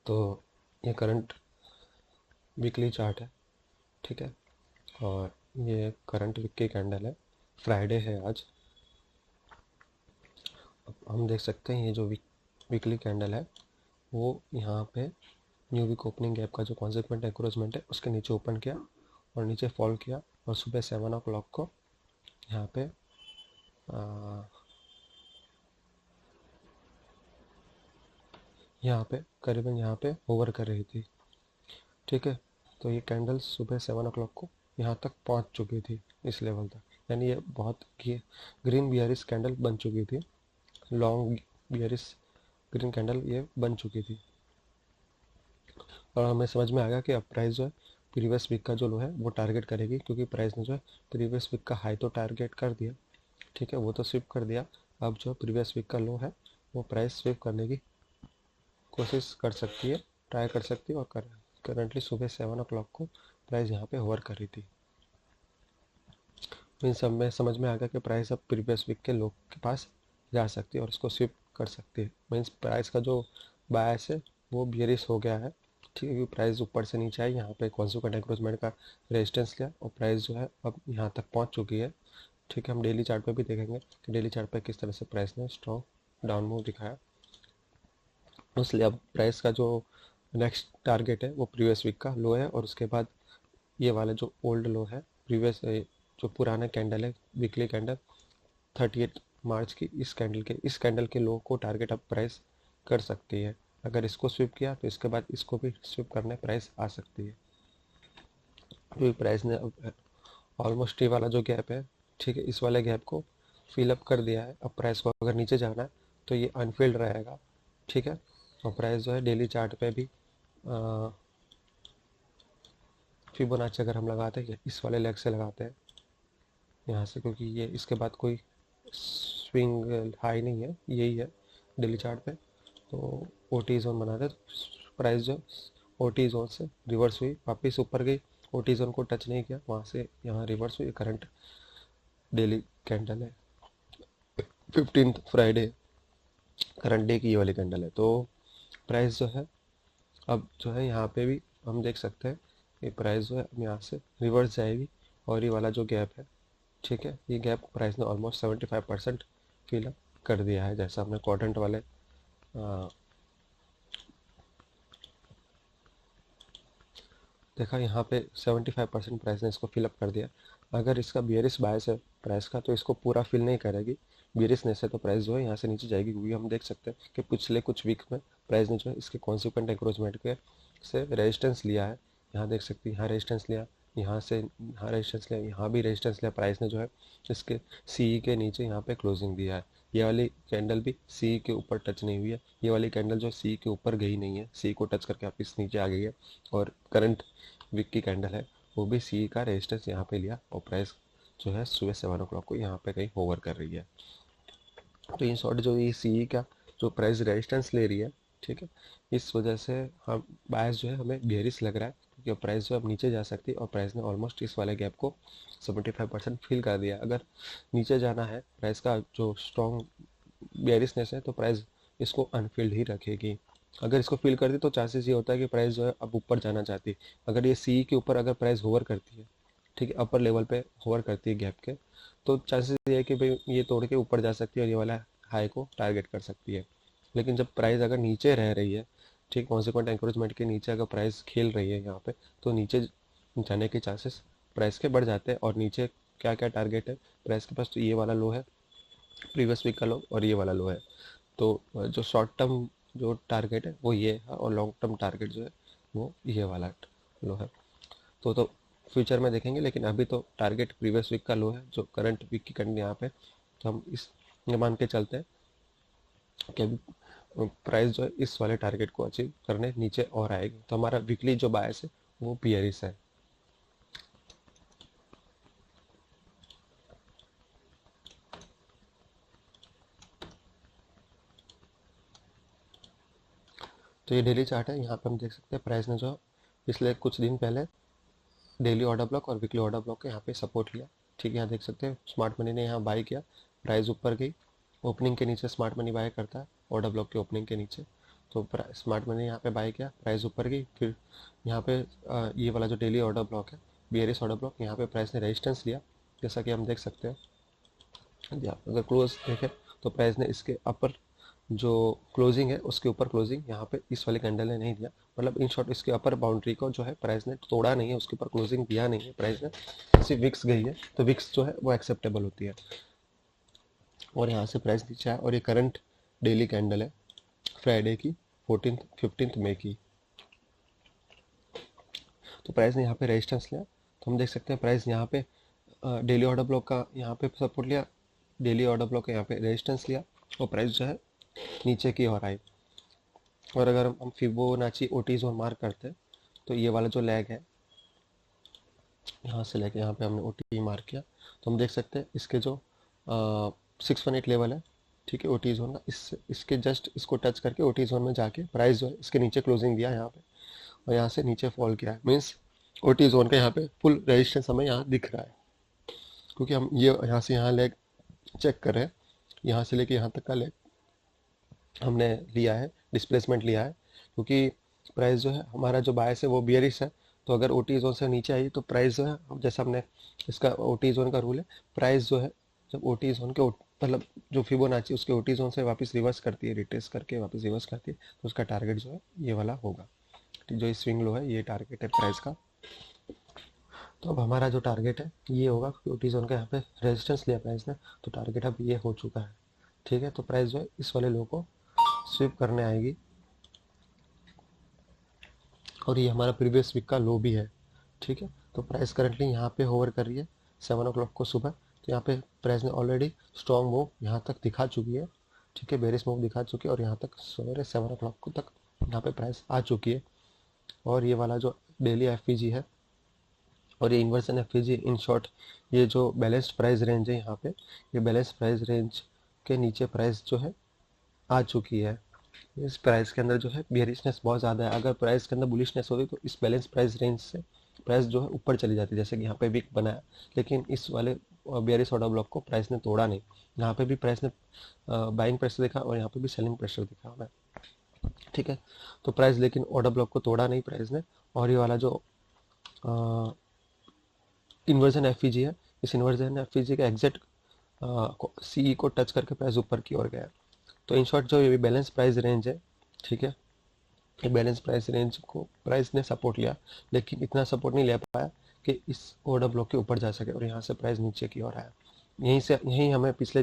तो ये current weekly chart है, ठीक है। और ये करंट वीक की कैंडल है, फ्राइडे है आज। अब हम देख सकते हैं ये जो वीकली कैंडल है वो यहाँ पे न्यू वीक ओपनिंग गैप का जो कॉन्सिक्वेंट एंक्रोचमेंट है उसके नीचे ओपन किया और नीचे फॉल किया, और सुबह 7 o'clock को यहाँ पे करीबन यहाँ पे ओवर कर रही थी, ठीक है। तो ये कैंडल सुबह 7 o'clock को यहाँ तक पहुँच चुकी थी, इस लेवल तक, यानी ये बहुत ग्रीन बियरिश कैंडल बन चुकी थी, लॉन्ग बियरिश ग्रीन कैंडल ये बन चुकी थी। और हमें समझ में आ गया कि अब प्राइस जो है प्रीवियस वीक का जो लो है वो टारगेट करेगी, क्योंकि प्राइस ने जो है प्रीवियस वीक का हाई तो टारगेट कर दिया, ठीक है, वो तो स्विप कर दिया। अब जो प्रीवियस वीक का लो है वो प्राइस स्विप करने की कोशिश कर सकती है, ट्राई कर सकती है, और करंटली सुबह 7 o'clock को प्राइस यहाँ पे होवर कर रही थी। इन सब में समझ में आ गया कि प्राइस अब प्रीवियस वीक के लो के पास जा सकती है और उसको स्विप कर सकती है। मीन्स प्राइस का जो बायस है वो बियरिश हो गया है, ठीक है, क्योंकि प्राइस ऊपर से नीचे आई, यहाँ पे कॉन्सिक्वेंट एंक्रोचमेंट का रेजिस्टेंस लिया और प्राइस जो है अब यहाँ तक पहुँच चुकी है, ठीक है। हम डेली चार्ट पे भी देखेंगे कि डेली चार्ट पे किस तरह से प्राइस ने स्ट्रॉन्ग डाउन मूव दिखाया। इसलिए अब प्राइस का जो नेक्स्ट टारगेट है वो प्रीवियस वीक का लो है, और उसके बाद ये वाला जो ओल्ड लो है प्रीवियस जो पुराना कैंडल है वीकली कैंडल 38 मार्च की, इस कैंडल के लो को टारगेट अब प्राइस कर सकती है। अगर इसको स्विप किया तो इसके बाद इसको भी स्विप करने प्राइस आ सकती है, क्योंकि प्राइस ने अब ऑलमोस्ट ये वाला जो गैप है, ठीक है, इस वाले गैप को फिलअप कर दिया है। अब प्राइस को अगर नीचे जाना है तो ये अनफिल्ड रहेगा, ठीक है। और प्राइस जो है डेली चार्ट पे भी फिबोनाची अगर हम लगाते हैं इस वाले लेग से लगाते हैं यहाँ से, क्योंकि ये इसके बाद कोई स्विंग हाई नहीं है, यही है डेली चार्ट पे। तो ओ टी जोन बनाते हैं, तो प्राइस जो ओ टी जोन से रिवर्स हुई, वापस ऊपर गई, ओ टी जोन को टच नहीं किया, वहाँ से यहाँ रिवर्स हुई। करंट डेली कैंडल है 15th फ्राइडे, करंट डे की ये वाली कैंडल है। तो प्राइस जो है अब जो है यहाँ पे भी हम देख सकते हैं ये प्राइस जो है अब यहाँ से रिवर्स जाएगी, और ये वाला जो गैप है, ठीक है, ये गैप प्राइस ने ऑलमोस्ट 75% फिल अप कर दिया है, जैसा हमने क्वाड्रेंट वाले देखा, यहाँ पे 75% प्राइस ने इसको फिलअप कर दिया। अगर इसका बियरिश बायस है प्राइस का तो इसको पूरा फिल नहीं करेगी, बियरिशनेस है तो प्राइस जो है यहाँ से नीचे जाएगी, क्योंकि हम देख सकते हैं कि पिछले कुछ वीक में प्राइस ने जो है इसके कॉन्सिक्वेंट एंक्रोचमेंट के से रेजिस्टेंस लिया है। यहाँ देख सकते हैं, यहाँ रेजिस्टेंस लिया, यहाँ से यहाँ रेजिस्टेंस लिया, यहाँ भी रेजिस्टेंस लिया, प्राइस ने जो है इसके सी के नीचे यहाँ पे क्लोजिंग दिया है। ये वाली कैंडल भी सी के ऊपर टच नहीं हुई है, ये वाली कैंडल जो सी के ऊपर गई नहीं है, सी को टच करके वापस नीचे आ गई है। और करंट वीक की कैंडल है वो भी सी का रेजिस्टेंस यहाँ पे लिया, और प्राइस जो है सुबह 7 o'clock को यहाँ पे कहीं होवर कर रही है। तो इन शॉर्ट जो ये सी का जो प्राइस रेजिस्टेंस ले रही है, ठीक है, इस वजह से हम बायस जो है हमें बेयरिश लग रहा है, क्योंकि प्राइस जो अब नीचे जा सकती है, और प्राइस ने ऑलमोस्ट इस वाले गैप को 75% फिल कर दिया। अगर नीचे जाना है प्राइस का जो स्ट्रॉन्ग बेयरिशनेस है तो प्राइस इसको अनफिल्ड ही रखेगी। अगर इसको फिल कर दी तो चांसेस ये होता है कि प्राइस जो है अब ऊपर जाना चाहती है। अगर ये सी के ऊपर अगर प्राइस होवर करती है, ठीक है, अपर लेवल पे होवर करती है गैप के, तो चांसेस ये है कि भाई ये तोड़ के ऊपर जा सकती है और ये वाला हाई को टारगेट कर सकती है। लेकिन जब प्राइस अगर नीचे रह रही है, ठीक, कॉन्सिक्वेंट एंकरेजमेंट के नीचे अगर प्राइस खेल रही है यहाँ पे, तो नीचे जाने के चांसेस प्राइस के बढ़ जाते हैं। और नीचे क्या क्या टारगेट है प्राइस के पास, तो ये वाला लो है प्रीवियस वीक का लो, और ये वाला लो है। तो जो शॉर्ट टर्म जो टारगेट है वो ये है, और लॉन्ग टर्म टारगेट जो है वो ये वाला लो है। तो फ्यूचर में देखेंगे, लेकिन अभी तो टारगेट प्रीवियस वीक का लो है जो करंट वीक की कंडी यहाँ पे। तो हम इस ये मान के चलते हैं कि अभी प्राइस जो है इस वाले टारगेट को अचीव करने नीचे और आएगी, तो हमारा वीकली जो बायस है वो बियरिश है। तो ये डेली चार्ट है, यहाँ पे हम देख सकते हैं प्राइस ने जो पिछले कुछ दिन पहले डेली ऑर्डर ब्लॉक और वीकली ऑर्डर ब्लॉक के यहाँ पे सपोर्ट लिया, ठीक है। यहाँ देख सकते हैं स्मार्ट मनी ने यहाँ बाई किया, प्राइस ऊपर गई, ओपनिंग के नीचे स्मार्ट मनी बाय करता है ऑर्डर ब्लॉक के ओपनिंग के नीचे। तो स्मार्ट मनी यहाँ पे बाय किया, प्राइस ऊपर गई। फिर यहाँ पे ये वाला जो डेली ऑर्डर ब्लॉक है, बियरिश ऑर्डर ब्लॉक, यहाँ पे प्राइस ने रेजिस्टेंस लिया, जैसा कि हम देख सकते हैं। यदि आप अगर क्लोज देखें तो प्राइस ने इसके अपर जो क्लोजिंग है उसके ऊपर क्लोजिंग यहाँ पे इस वाले कैंडल ने नहीं दिया, मतलब इन शॉर्ट इसके अपर बाउंड्री को जो है प्राइस ने तोड़ा नहीं है, उसके ऊपर क्लोजिंग दिया नहीं है प्राइस ने, सिर्फ विक्स गई है। तो विक्स जो है वो एक्सेप्टेबल होती है। और यहाँ से प्राइस नीचे आया, और ये करंट डेली कैंडल है फ्राइडे की 15 मई की। तो प्राइस ने यहाँ पे रेजिस्टेंस लिया, तो हम देख सकते हैं प्राइस यहाँ पे डेली ऑर्डर ब्लॉक का यहाँ पे सपोर्ट लिया, डेली ऑर्डर ब्लॉक का यहाँ पे रेजिस्टेंस लिया, और प्राइस जो है नीचे की ओर आई। और अगर हम फिबोनाची ओटी जोन मार्क करते हैं तो ये वाला जो लैग है यहाँ से लेके यहाँ पे हमने ओटी मार्क किया, तो हम देख सकते हैं इसके जो 618 लेवल है, ठीक है, ओटी जोन का, इसके जस्ट इसको टच करके ओटी जोन में जाके प्राइस जो है इसके नीचे क्लोजिंग दिया यहाँ पे, और यहाँ से नीचे फॉल किया है। मीन्स ओटी जोन का यहाँ पे फुल रेजिस्टेंस हमें यहाँ दिख रहा है, क्योंकि हम ये यहाँ से यहाँ लेग चेक कर रहे हैं, यहाँ से लेके यहाँ तक का लेग हमने लिया है, डिस्प्लेसमेंट लिया है, क्योंकि प्राइस जो है हमारा जो बायस है वो बियरिश है। तो अगर ओटी जोन से नीचे आई तो प्राइस जो है, जैसा हमने इसका ओटी जोन का रूल है, प्राइस जो है जब ओटी जोन के मतलब जो फिबोनाची उसके ओटी जोन से वापस रिवर्स करती है, रिट्रेस करके वापस रिवर्स करती है, तो उसका टारगेट जो है ये वाला होगा। जो स्विंग लो है ये टारगेट है प्राइस का। तो अब हमारा जो टारगेट है ये होगा, क्योंकि ओटी जोन का यहाँ पे रेजिस्टेंस लिया प्राइस ने, तो टारगेट अब ये हो चुका है, ठीक है। तो प्राइस जो है इस वाले लो को स्विप करने आएगी, और ये हमारा प्रीवियस वीक का लो भी है, ठीक है। तो प्राइस करंटली यहाँ पे होवर कर रही है 7 o'clock को सुबह। तो यहाँ पे प्राइस ने ऑलरेडी स्ट्रॉन्ग मूव यहाँ तक दिखा चुकी है, ठीक है, बेरिश मूव दिखा चुकी है, और यहाँ तक सवेरे 7 o'clock को तक यहाँ पे प्राइस आ चुकी है। और ये वाला जो डेली एफ है और ये इन्वर्सन एफ इन शॉर्ट, ये जो बैलेंस्ड प्राइस रेंज है यहाँ पे, ये बैलेंस प्राइस रेंज के नीचे प्राइस जो है आ चुकी है। इस प्राइस के अंदर जो है बियरिशनेस बहुत ज़्यादा है। अगर प्राइस के अंदर बुलिशनेस होती तो इस बैलेंस प्राइस रेंज से प्राइस जो है ऊपर चली जाती, जैसे कि यहाँ पे वीक बनाया, लेकिन इस वाले बियरिश ऑर्डर ब्लॉक को प्राइस ने तोड़ा नहीं। यहाँ पे भी प्राइस ने बाइंग प्रेशर दिखा और यहाँ पे भी सेलिंग प्रेशर दिखा हमें, ठीक है। तो प्राइस लेकिन ऑर्डर ब्लॉक को तोड़ा नहीं प्राइस ने। और ये वाला जो इन्वर्जन एफ है, इस इन्वर्जन एफ का एग्जैक्ट सी को टच करके प्राइस ऊपर की ओर गया। तो इन शॉर्ट जो ये बैलेंस प्राइस रेंज है, ठीक है, ये बैलेंस प्राइस रेंज को प्राइस ने सपोर्ट लिया, लेकिन इतना सपोर्ट नहीं ले पाया कि इस ऑर्डर ब्लॉक के ऊपर जा सके, और यहाँ से प्राइस नीचे की ओर आया। यहीं हमें पिछले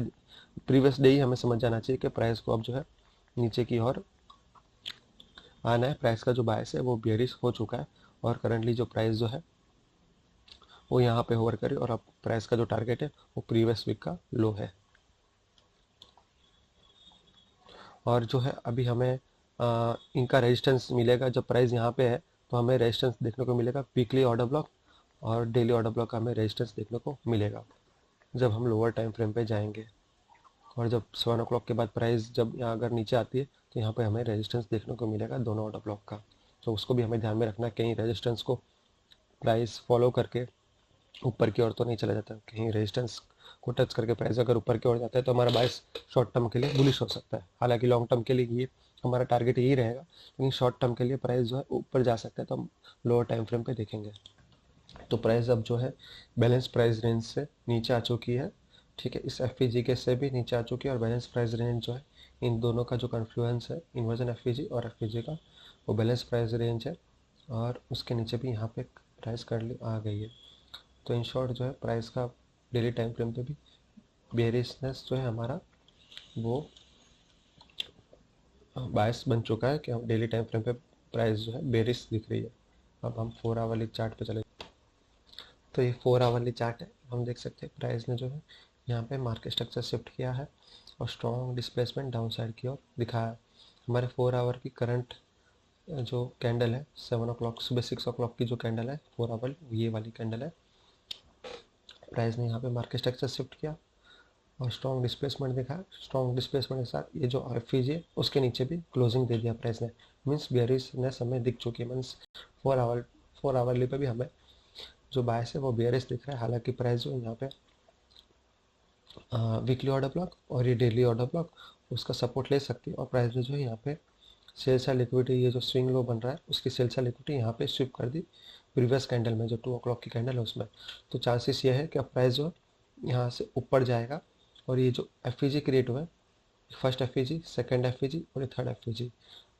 प्रीवियस डे ही हमें समझ जाना चाहिए कि प्राइस को अब जो है नीचे की ओर आना है। प्राइस का जो बायस है वो बियरिश हो चुका है, और करंटली जो प्राइस जो है वो यहाँ पे होवर करे, और अब प्राइस का जो टारगेट है वो प्रीवियस वीक का लो है। और जो है अभी हमें इनका रेजिस्टेंस मिलेगा जब प्राइस यहाँ पे है, तो हमें रेजिस्टेंस देखने को मिलेगा वीकली ऑर्डर ब्लॉक, और डेली ऑर्डर ब्लॉक का हमें रेजिस्टेंस देखने को मिलेगा जब हम लोअर टाइम फ्रेम पे जाएंगे। और जब 7 o'clock के बाद प्राइस जब यहाँ अगर नीचे आती है तो यहाँ पे हमें रेजिस्टेंस देखने को मिलेगा दोनों ऑर्डर ब्लॉक का। तो उसको भी हमें ध्यान में रखना, कहीं रेजिस्टेंस को प्राइस फॉलो करके ऊपर की ओर तो नहीं चला जाता, कहीं रेजिस्टेंस को टच करके प्राइस अगर ऊपर की ओर जाता है तो हमारा बायस शॉर्ट टर्म के लिए बुलिश हो सकता है। हालांकि लॉन्ग टर्म के लिए ये हमारा टारगेट यही रहेगा, लेकिन शॉर्ट टर्म के लिए प्राइस जो है ऊपर जा सकता है, तो हम लोअर टाइम फ्रेम पे देखेंगे। तो प्राइस अब जो है बैलेंस प्राइस रेंज से नीचे आ चुकी है, ठीक है, इस एफ के से भी नीचे आ चुकी है, और बैलेंस प्राइस रेंज जो है इन दोनों का जो कन्फ्लुएंस है इन्वर्जन एफ और एफ का, वो बैलेंस प्राइस रेंज है, और उसके नीचे भी यहाँ पे प्राइस करली आ गई है। तो इन शॉर्ट जो है प्राइस का डेली टाइम फ्रेम पे भी बेरिशनेस जो है हमारा वो बायस बन चुका है कि हम डेली टाइम फ्रेम पे प्राइस जो है बेरिश दिख रही है। अब हम 4 आवर वाली चार्ट पे चले, तो ये 4 आवर वाली चार्ट है। हम देख सकते हैं प्राइस ने जो है यहाँ पे मार्केट स्ट्रक्चर शिफ्ट किया है, और स्ट्रॉन्ग डिस्प्लेसमेंट डाउन साइड की ओर दिखाया है। हमारे 4 आवर की करंट जो कैंडल है 7 o'clock सुबह 6 o'clock की जो कैंडल है 4 आवर, ये वाली कैंडल है। प्राइस ने यहाँ पे मार्केट स्ट्रक्चर शिफ्ट किया और स्ट्रॉन्ग डिस्प्लेसमेंट दिखा। स्ट्रॉन्ग डिस्प्लेसमेंट के साथ ये जो एफ है उसके नीचे भी क्लोजिंग दे दिया प्राइस ने, मीन्स बेयरिशनेस हमें दिख चुकी है। मीन्स 4 आवरली पे भी हमें जो बायस है वो बेयरिश दिख रहा है। हालांकि प्राइस जो यहाँ पे वीकली ऑर्डर ब्लॉक और ये डेली ऑर्डर ब्लॉक उसका सपोर्ट ले सकती है, और प्राइस में जो है यहाँ पे सेल साइड लिक्विडिटी, ये जो स्विंग लो बन रहा है उसकी सेल साइड लिक्विडिटी यहाँ पे स्विप कर दी प्रीवियस कैंडल में, जो 2 o'clock की कैंडल है उसमें। तो चांसेस ये है कि अब प्राइस जो है यहाँ से ऊपर जाएगा, और ये जो एफ क्रिएट हुआ है, फर्स्ट एफ सेकेंड एफ और थर्ड एफ,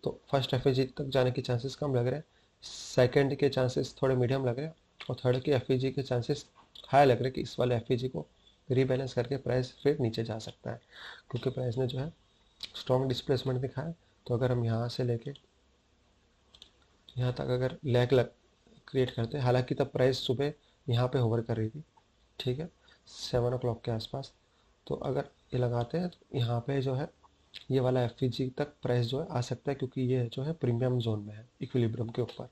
तो फर्स्ट एफ तक जाने के चांसेस कम लग रहे हैं, सेकेंड के चांसेस थोड़े मीडियम लग रहे हैं, और थर्ड के एफ के चांसेस हाई लग रहे हैं कि इस वाले एफ को रीबैलेंस करके प्राइस फिर नीचे जा सकता है, क्योंकि प्राइस ने जो है स्ट्रॉन्ग डिस्प्लेसमेंट दिखाया। तो अगर हम यहाँ से लेके यहाँ तक अगर लैग लग क्रिएट करते हैं, हालांकि तब प्राइस सुबह यहाँ पे होवर कर रही थी, ठीक है, 7 o'clock के आसपास। तो अगर ये लगाते हैं तो यहाँ पे जो है ये वाला एफ तक प्राइस जो है आ सकता है, क्योंकि ये जो है प्रीमियम जोन में है इक्विलिब्रियम के ऊपर,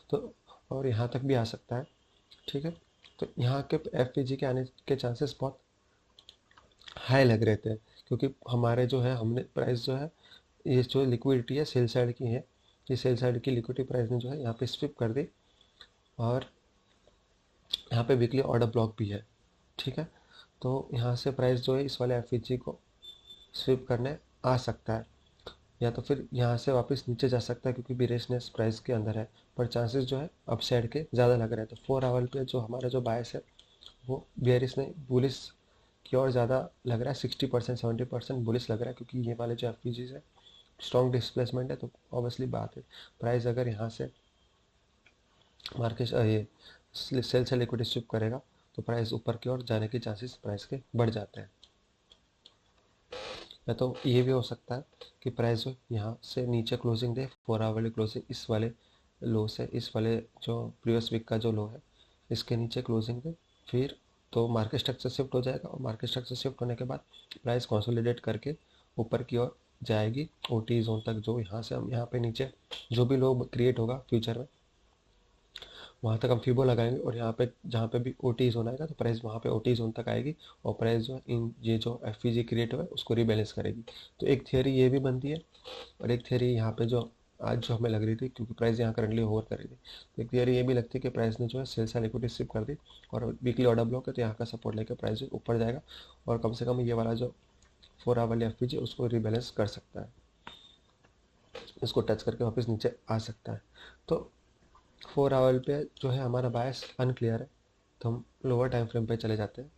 तो और यहाँ तक भी आ सकता है, ठीक है। तो यहाँ के एफ के आने के चांसेस बहुत हाई लग रहे थे, क्योंकि हमारे जो है हमने प्राइस जो है ये जो लिक्विडिटी है सेल साइड की है, ये सेल साइड की लिक्विडिटी प्राइस ने जो है यहाँ पे स्विप कर दी, और यहाँ पे वीकली ऑर्डर ब्लॉक भी है, ठीक है। तो यहाँ से प्राइस जो है इस वाले एफ को स्विप करने आ सकता है, या तो फिर यहाँ से वापस नीचे जा सकता है, क्योंकि बेरिशनेस प्राइस के अंदर है, पर चांसेस जो है अपसाइड के ज़्यादा लग रहे हैं। तो 4 आवर पे जो हमारा जो बायस है वो बेरिश नहीं बुलिस की ओर ज़्यादा लग रहा है, 60% 70% बुलिस लग रहा है, क्योंकि ये वाले जो एफ है स्ट्रॉन्ग डिस्प्लेसमेंट है। तो ऑब्वियसली बात है, प्राइस अगर यहाँ से मार्केट ये सेल से लिक्विडिटी स्विप करेगा तो प्राइस ऊपर की ओर जाने के चांसेस प्राइस के बढ़ जाते हैं। या तो ये भी हो सकता है कि प्राइस जो यहाँ से नीचे क्लोजिंग दे, 4 आवर वाली क्लोजिंग इस वाले लो से, इस वाले जो प्रीवियस वीक का जो लो है इसके नीचे क्लोजिंग दे, फिर तो मार्केट स्ट्रक्चर शिफ्ट हो जाएगा, और मार्केट स्ट्रक्चर शिफ्ट होने के बाद प्राइस कंसोलिडेट करके ऊपर की ओर जाएगी ओटी जोन तक, जो यहाँ से हम यहाँ पे नीचे जो भी लो क्रिएट होगा फ्यूचर में वहाँ तक हम फीबो लगाएंगे, और यहाँ पे जहाँ पे भी ओ टी जोन आएगा तो प्राइस वहाँ पे ओ टी जोन तक आएगी, और प्राइस जो है इन ये जो एफ क्रिएट हुआ है उसको रीबैलेंस करेगी। तो एक थियोरी ये भी बनती है, और एक थियोरी यहाँ पे जो आज जो हमें लग रही थी, क्योंकि प्राइस यहाँ करंटली होवर कर रही थी, तो एक थियोरी ये भी लगती है कि प्राइस ने जो है सेल साइड लिक्विडिटी शिफ्ट कर दी, और वीकली ऑर्डर ब्लॉक है तो यहाँ का सपोर्ट लेकर प्राइस ऊपर जाएगा, और कम से कम ये वाला जो 4 आवर वाली एफ उसको रीबैलेंस कर सकता है, इसको टच करके वापस नीचे आ सकता है। तो 4 आवर पे जो है हमारा बायस अनक्लियर है, तो हम लोअर टाइम फ्रेम पे चले जाते हैं।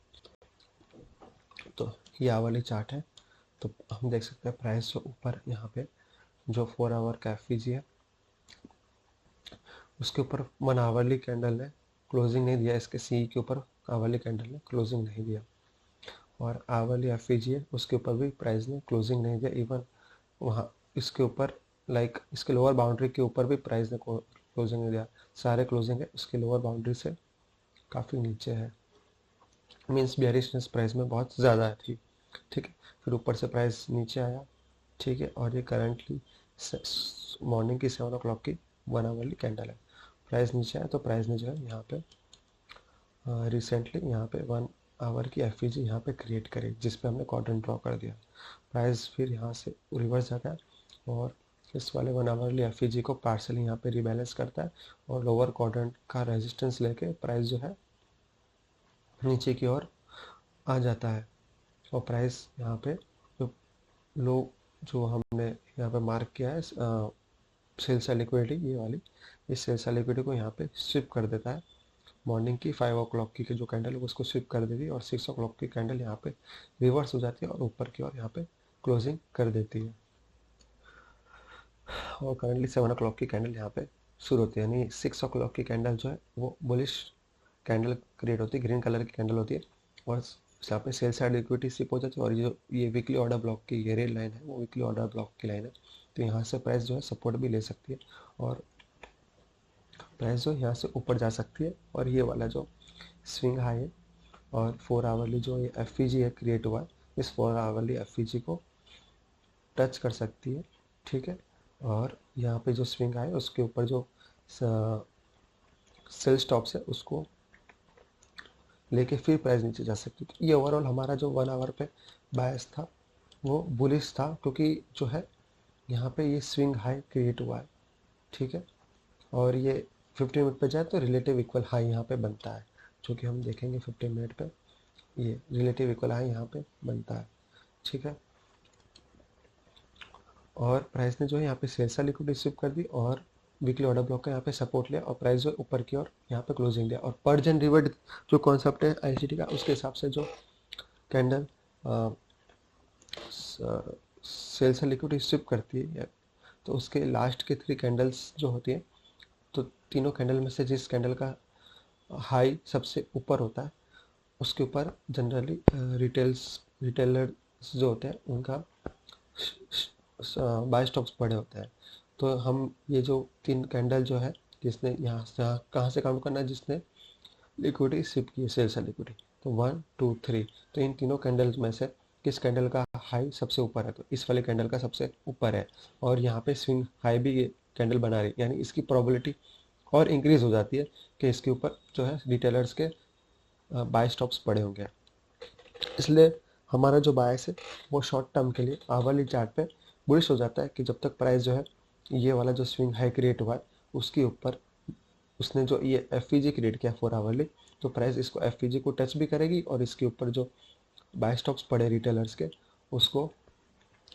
तो ये वाली चार्ट है, तो हम देख सकते हैं प्राइस जो ऊपर यहाँ पे जो 4 आवर का एफ है उसके ऊपर 1 आवरली कैंडल ने क्लोजिंग नहीं दिया, इसके सी के ऊपर आवरली कैंडल ने क्लोजिंग नहीं दिया, और आवरली एफ है उसके ऊपर भी प्राइस ने क्लोजिंग नहीं दिया, इवन वहाँ इसके ऊपर लाइक इसके लोअर बाउंड्री के ऊपर भी प्राइस ने क्लोजिंग नहीं दिया, सारे क्लोजिंग है उसके लोअर बाउंड्री से काफ़ी नीचे है, मीन्स बेरिशनेस प्राइस में बहुत ज़्यादा थी, ठीक है। फिर ऊपर से प्राइस नीचे आया, ठीक है, और ये करंटली मॉर्निंग की 7 o'clock की 1 आवरली कैंडल है, प्राइस नीचे आया तो प्राइस ने जो है यहाँ पे रिसेंटली यहाँ पे 1 आवर की एफ यहाँ पे क्रिएट करी, जिस पे हमने क्वाड्रेंट ड्रॉ कर दिया, प्राइस फिर यहाँ से रिवर्स जाता है, और इस वाले 1 आवरली एफ को पार्सली यहाँ पे रिबैलेंस करता है, और लोअर क्वाड्रेंट का रेजिस्टेंस लेके प्राइस जो है नीचे की ओर आ जाता है, और प्राइस यहाँ पे जो लो जो हमने यहाँ पे मार्क किया है सेल साइड लिक्विडिटी, ये वाली इस सेल साइड लिक्विडिटी को यहाँ पे स्विप कर देता है, मॉर्निंग की 5 o'clock की जो कैंडल है उसको स्विप कर देती है, और 6 o'clock की कैंडल यहाँ पे रिवर्स हो जाती है और ऊपर की ओर यहाँ पे क्लोजिंग कर देती है, और करंटली 7 o'clock की कैंडल यहाँ पे शुरू होती है, यानी 6 o'clock की कैंडल जो है वो बुलिश कैंडल क्रिएट होती है, ग्रीन कलर की कैंडल होती है, और यहाँ पे सेल साइड लिक्विडिटी शिप हो जाती है, और ये वीकली ऑर्डर ब्लॉक की ये रेड लाइन है वो वीकली ऑर्डर ब्लॉक की लाइन है, तो यहाँ से प्राइस जो है सपोर्ट भी ले सकती है, और प्राइस जो यहाँ से ऊपर जा सकती है, और ये वाला जो स्विंग हाई है और 4 आवरली जो ये एफ है क्रिएट हुआ है, इस 4 आवरली एफ को टच कर सकती है, ठीक है, और यहाँ पे जो स्विंग आए उसके ऊपर जो सेल स्टॉप्स है उसको लेके फिर प्राइस नीचे जा सकती है। तो ये ओवरऑल हमारा जो 1 आवर पे बायस था वो बुलिश था, क्योंकि जो है यहाँ पे ये स्विंग हाई क्रिएट हुआ है, ठीक है, और ये 15 मिनट पे जाए तो रिलेटिव इक्वल हाई यहाँ पे बनता है, जो कि हम देखेंगे 15 मिनट पे ये रिलेटिव इक्वल हाई यहाँ पे बनता है, ठीक है। और प्राइस ने जो है यहाँ पे सेल्स लिक्विडिटी स्विप कर दी और वीकली ऑर्डर ब्लॉक का यहाँ पे सपोर्ट लिया और प्राइस जो ऊपर की ओर यहाँ पे क्लोजिंग दिया। और पर्ज एंड रिवर्ट जो कॉन्सेप्ट है आईसीटी का, उसके हिसाब से जो कैंडल सेल्स लिक्विडिटी स्विप करती है तो उसके लास्ट के 3 कैंडल्स जो होती है, तो तीनों कैंडल में से जिस कैंडल का हाई सबसे ऊपर होता है उसके ऊपर जनरली रिटेलर्स जो होते हैं उनका बाय स्टॉक्स बड़े होते हैं। तो हम ये जो 3 कैंडल जो है जिसने यहाँ से कहाँ से काउंट करना है, जिसने लिक्विडिटी सिप की है सेल्स लिक्विडिटी, तो 1 2 3, तो इन तीनों कैंडल्स में से किस कैंडल का हाई सबसे ऊपर है, तो इस वाले कैंडल का सबसे ऊपर है और यहाँ पे स्विंग हाई भी ये कैंडल बना रही है, यानी इसकी प्रोबेबिलिटी और इंक्रीज हो जाती है कि इसके ऊपर जो है रिटेलर्स के बाय स्टॉप्स पड़े होंगे। इसलिए हमारा जो बायस है वो शॉर्ट टर्म के लिए आवरली चार्ट पे बुलिश हो जाता है कि जब तक प्राइस जो है ये वाला जो स्विंग हाई क्रिएट हुआ है उसके ऊपर उसने जो ये एफ क्रिएट किया 4 आवरली, तो प्राइस इसको एफ को टच भी करेगी और इसके ऊपर जो बाय स्टॉक्स पड़े रिटेलर्स के उसको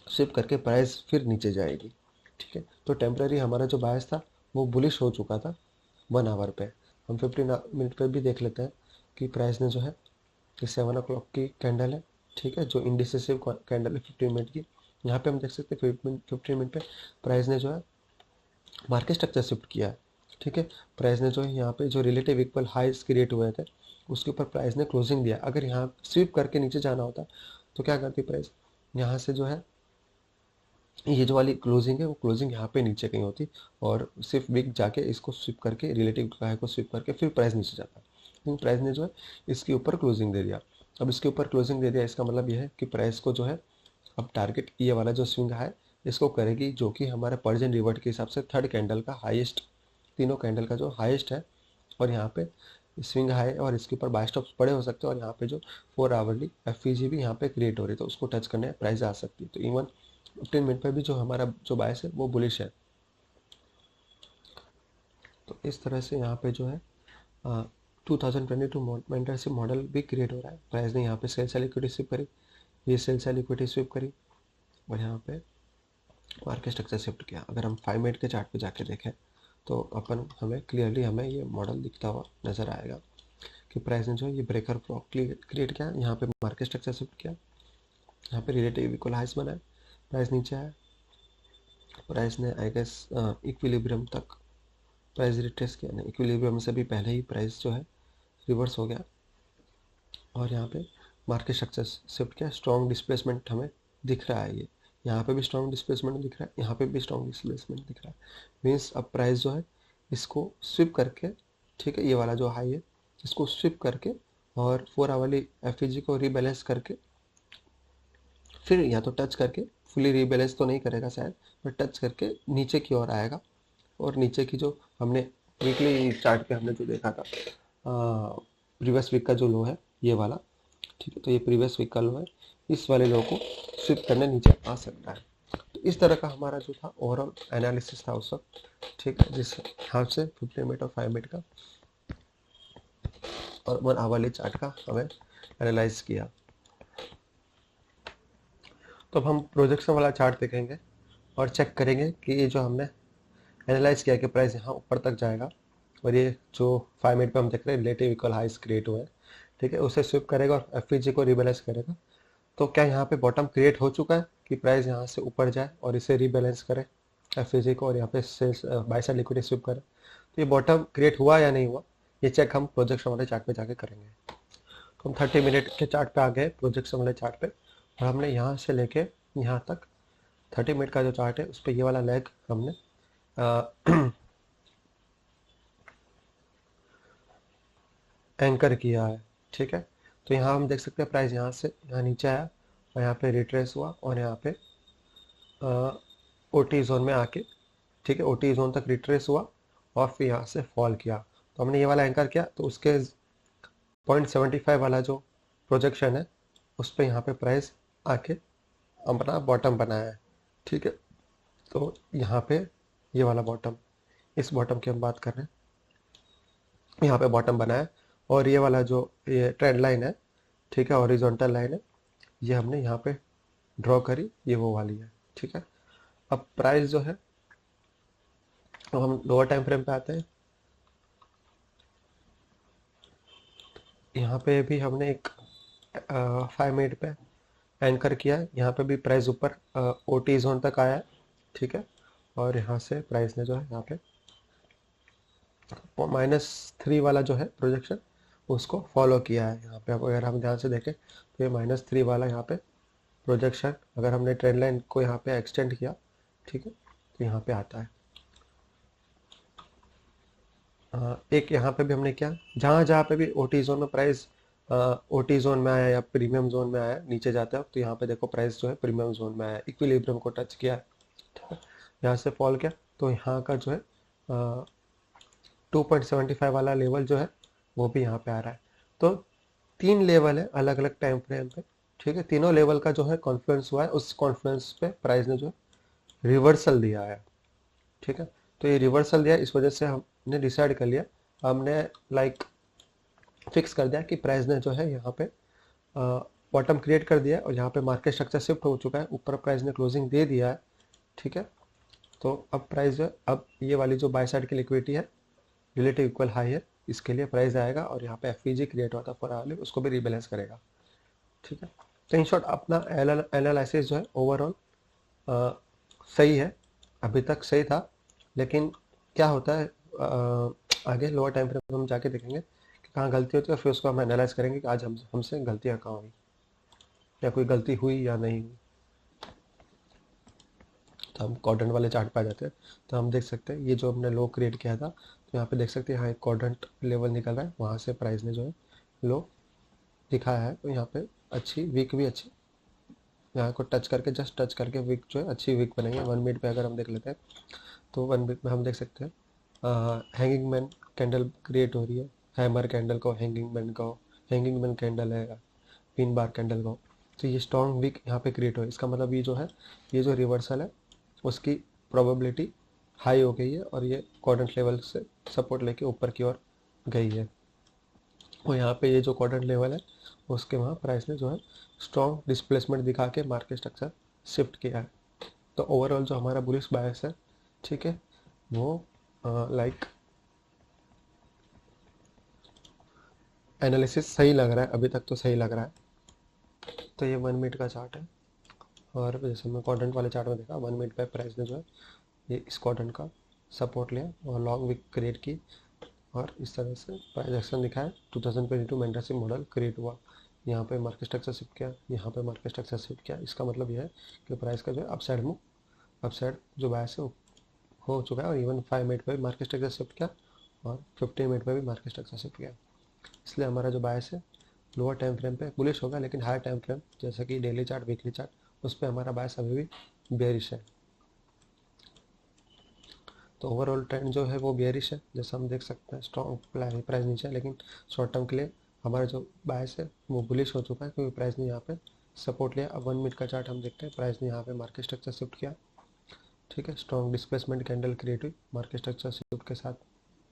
स्विप करके प्राइस फिर नीचे जाएगी। ठीक है, तो टेम्पररी हमारा जो बायस था वो बुलिश हो चुका था 1 आवर पे। हम 15 मिनट पे भी देख लेते हैं कि प्राइस ने जो है कि 7 o'clock की कैंडल है, ठीक है, जो इंडिसेसिव कैंडल है 15 मिनट की। यहाँ पे हम देख सकते हैं 15 मिनट पे प्राइस ने जो है मार्केट स्ट्रक्चर शिफ्ट किया है। ठीक है, प्राइस ने जो है यहाँ पे जो रिलेटिव इक्वल हाइस क्रिएट हुए थे उसके ऊपर प्राइस ने क्लोजिंग दिया। अगर यहाँ स्वीप करके नीचे जाना होता तो क्या करती प्राइस, यहाँ से जो है ये जो वाली क्लोजिंग है वो क्लोजिंग यहाँ पे नीचे कहीं होती और सिर्फ विक जाके इसको स्विप करके रिलेटिव हाई को स्विप करके फिर प्राइस नीचे जाता। लेकिन प्राइस ने जो है इसके ऊपर क्लोजिंग दे दिया। अब इसके ऊपर क्लोजिंग दे दिया, इसका मतलब ये है कि प्राइस को जो है अब टारगेट ये वाला जो स्विंग है इसको करेगी, जो कि हमारे पर्ज एंड रिवर्ट के हिसाब से थर्ड कैंडल का हाईएस्ट, तीनों कैंडल का जो हाईएस्ट है। और यहाँ पे स्विंग हाई और इसके ऊपर बाय स्टॉप्स बड़े हो सकते हैं और यहाँ पे जो 4 आवरली एफ भी यहाँ पे क्रिएट हो रही है तो उसको टच करने प्राइस आ सकती है। तो इवन 15 मिनट पे भी जो हमारा जो बायस है वो बुलिश है। तो इस तरह से यहाँ पे जो है 2022 मोमेंटम मॉडल भी क्रिएट हो रहा है। प्राइस ने यहाँ पे सेल्स लिक्विडिटी स्विप करी, ये सेल्स लिक्विडिटी स्विप करी और यहाँ पे मार्केट स्ट्रक्चर शिफ्ट किया। अगर हम 5 मिनट के चार्ट पे जाके देखें तो अपन हमें क्लियरली हमें ये मॉडल दिखता हुआ नज़र आएगा कि प्राइस ने जो ये ब्रेकर ब्लॉक क्रिएट किया, यहाँ पे मार्केट स्ट्रक्चर शिफ्ट किया, यहाँ पे रिलेटिव इक्वल हाइस बनाए, प्राइस नीचे आया, प्राइस ने आई गेस इक्विलिब्रियम तक प्राइस रिट्रेस किया, नहीं इक्विलिब्रियम से भी पहले ही प्राइस जो है रिवर्स हो गया और यहाँ पे मार्केट स्ट्रक्चर शिफ्ट किया। स्ट्रॉन्ग डिस्प्लेसमेंट हमें दिख रहा है, ये यहाँ पे भी स्ट्रॉन्ग डिस्प्लेसमेंट दिख रहा है, यहाँ पे भी स्ट्रॉन्ग डिस्प्लेसमेंट दिख रहा है। मीन्स अब प्राइस जो है इसको स्विप करके, ठीक है, ये वाला जो हाई है इसको स्विप करके और 4 आवरली एफ को रीबैलेंस करके फिर या तो टच करके, फुली रीबैलेंस तो नहीं करेगा शायद, बट टच करके नीचे की ओर आएगा। और नीचे की जो हमने वीकली चार्ट पे हमने जो देखा था प्रीवियस वीक का जो लो है ये वाला, ठीक है, तो ये प्रीवियस वीक का लो है, इस वाले लो को स्विप करने नीचे आ सकता है। तो इस तरह का हमारा जो था ओवरऑल एनालिसिस था उस वक्त, ठीक है, जिस हिसाब से 15 मिनट और 5 मिनट का और 1 आवर चार्ट का हमें एनालाइज किया। तो अब हम प्रोजेक्शन वाला चार्ट देखेंगे और चेक करेंगे कि ये जो हमने एनालाइज किया कि प्राइस यहाँ ऊपर तक जाएगा और ये जो 5 मिनट पे हम देख रहे हैं रिलेटिव इक्वल हाइस क्रिएट हुए हैं, ठीक है, उसे स्विप करेगा और एफ को रिबैलेंस करेगा। तो क्या यहाँ पे बॉटम क्रिएट हो चुका है कि प्राइस यहाँ से ऊपर जाए और इसे रीबैलेंस करे एफ को और यहाँ पे sells buy side liquidity sweep करे, तो ये बॉटम क्रिएट हुआ या नहीं हुआ ये चेक हम प्रोजेक्शन वाले चार्ट पे जाके करेंगे। तो हम 30 मिनट के चार्ट पे आ गए प्रोजेक्शन वाले चार्ट पे और हमने यहाँ से लेके यहाँ तक 30 मिनट का जो चार्ट है उस पर ये वाला लेग हमने एंकर किया है, ठीक है। तो यहाँ हम देख सकते हैं प्राइस यहाँ से यहाँ नीचे आया और यहाँ पे रिट्रेस हुआ और यहाँ पे ओटी जोन में आके, ठीक है, ओटी जोन तक रिट्रेस हुआ और फिर यहाँ से फॉल किया। तो हमने ये वाला एंकर किया तो उसके 0.75 वाला जो प्रोजेक्शन है उस पर यहाँ पे प्राइस आके अपना बॉटम बनाया है, ठीक है। तो यहाँ पे ये वाला बॉटम, इस बॉटम की हम बात कर रहे हैं, यहाँ पे बॉटम बनाया और ये वाला जो ये ट्रेंड लाइन है, ठीक है, हॉरिजॉन्टल लाइन है, ये हमने यहाँ पे ड्रॉ करी, ये वो वाली है, ठीक है। अब प्राइस जो है, तो हम लोअर टाइम फ्रेम पे आते हैं। यहाँ पे भी हमने एक 5 मिनट पे एंकर किया है। यहाँ पे भी प्राइस ऊपर ओटी जोन तक आया है, ठीक है। और यहाँ से प्राइस ने जो है यहाँ पे -3 वाला जो है प्रोजेक्शन उसको फॉलो किया है। यहाँ पे अगर हम ध्यान से देखें तो ये -3 वाला यहाँ पे प्रोजेक्शन, अगर हमने ट्रेंड लाइन को यहाँ पे एक्सटेंड किया, ठीक है, तो यहाँ पे आता है। एक यहाँ पे भी हमने क्या, जहाँ जहाँ पे भी ओटी जोन में प्राइस ओटी जोन में आया या प्रीमियम जोन में आया, नीचे जाता है तो यहाँ पे देखो प्राइस जो है प्रीमियम जोन में आया, इक्विलिब्रियम को टच किया है, ठीक है। यहाँ से फॉल किया तो यहाँ का जो है 2.75 वाला लेवल जो है वो भी यहाँ पे आ रहा है। तो 3 लेवल है अलग अलग टाइम फ्रेम पे, ठीक है। तीनों लेवल का जो है कॉन्फ्लुएंस हुआ है, उस कॉन्फ्लुएंस पे प्राइस ने जो है रिवर्सल दिया है, ठीक है। तो ये रिवर्सल दिया, इस वजह से हमने डिसाइड कर लिया, हमने लाइक फिक्स कर दिया कि प्राइस ने जो है यहाँ पे बॉटम क्रिएट कर दिया है और यहाँ पे मार्केट स्ट्रक्चर शिफ्ट हो चुका है, ऊपर प्राइस ने क्लोजिंग दे दिया है, ठीक है। तो अब प्राइस जो है, अब ये वाली जो बाय साइड की लिक्विडिटी है रिलेटिव इक्वल हाई है, इसके लिए प्राइस आएगा और यहाँ पे एफईजी क्रिएट हुआ था फॉर आवरली, उसको भी रिबैलेंस करेगा, ठीक है। तो इन शॉर्ट अपना एनालिसिस जो है ओवरऑल सही है, अभी तक सही था। लेकिन क्या होता है आगे लोअर टाइम फ्रेम हम जाके देखेंगे कि कहाँ गलती होती है, और फिर उसको हम एनालाइज करेंगे कि आज हमसे गलतियाँ कहाँ हुई या कोई गलती हुई या नहीं हुई। तो हम क्वाड्रेंट वाले चार्ट पे आ जाते हैं, तो हम देख सकते हैं ये जो हमने लो क्रिएट किया था, तो यहाँ पे देख सकते हैं यहाँ एक क्वाड्रेंट लेवल निकल रहा है, वहाँ से प्राइस ने जो है लो दिखाया है। तो यहाँ पे अच्छी वीक भी अच्छी, यहाँ को टच करके जस्ट टच करके वीक जो है अच्छी वीक बनेंगे। 1 मिनट पे अगर हम देख लेते हैं तो 1 मिनट में हम देख सकते हैं हैंगिंग मैन कैंडल क्रिएट हो रही है, हैमर कैंडल को हैंगिंग मैन का, हैंगिंग मैन कैंडल है, पिन बार कैंडल को। तो ये स्ट्रॉन्ग वीक यहाँ पे क्रिएट हो, इसका मतलब ये जो है, ये जो रिवर्सल है उसकी प्रोबेबिलिटी हाई हो गई है और ये क्वाड्रेंट लेवल से सपोर्ट लेके ऊपर की ओर गई है। और यहाँ पे ये जो क्वाड्रेंट लेवल है उसके वहाँ प्राइस ने जो है स्ट्रॉन्ग डिस्प्लेसमेंट दिखा के मार्केट स्ट्रक्चर शिफ्ट किया है। तो ओवरऑल जो हमारा बुलिश बायस है, ठीक है, वो लाइक एनालिसिस सही लग रहा है, अभी तक तो सही लग रहा है। तो ये 1 मिनट का चार्ट है, और जैसे मैं क्वाड्रेंट वाले चार्ट में देखा 1 मिनट पे प्राइस ने जो है ये इस क्वाड्रेंट का सपोर्ट लिया और लॉन्ग विक क्रिएट की, और इस तरह से प्राइस एक्शन दिखा है। 2022 मेंटरशिप मॉडल क्रिएट हुआ, यहाँ पे मार्केट स्ट्रक्चर शिफ्ट किया, यहाँ पे मार्केट स्ट्रक्चर शिफ्ट किया। इसका मतलब यह है कि प्राइस का जो है अपसाइड मूव, अपसाइड जो बायस है हो चुका है, और इवन 5 मिनट पे भी मार्केट स्ट्रक्चर शिफ्ट किया और 15 मिनट पे भी मार्केट स्ट्रक्चर शिफ्ट किया। इसलिए हमारा जो बायस है लोअर टाइम फ्रेम पे बुलिश होगा, लेकिन हायर टाइम फ्रेम जैसे कि डेली चार्ट, वीकली चार्ट, उस पर हमारा बायस अभी भी बेरिश है। तो ओवरऑल ट्रेंड जो है वो बेरिश है, जैसा हम देख सकते हैं स्ट्रॉन्ग प्राइस नीचे है, लेकिन शॉर्ट टर्म के लिए हमारा जो बायस है वो बुलिश हो चुका है, क्योंकि प्राइस ने यहाँ पे सपोर्ट लिया। अब 1 मिनट का चार्ट हम देखते हैं, प्राइस ने यहाँ पे मार्केट स्ट्रक्चर शिफ्ट किया, ठीक है, स्ट्रॉन्ग डिस्प्लेसमेंट कैंडल क्रिएट हुई मार्केट स्ट्रक्चर शिफ्ट के साथ,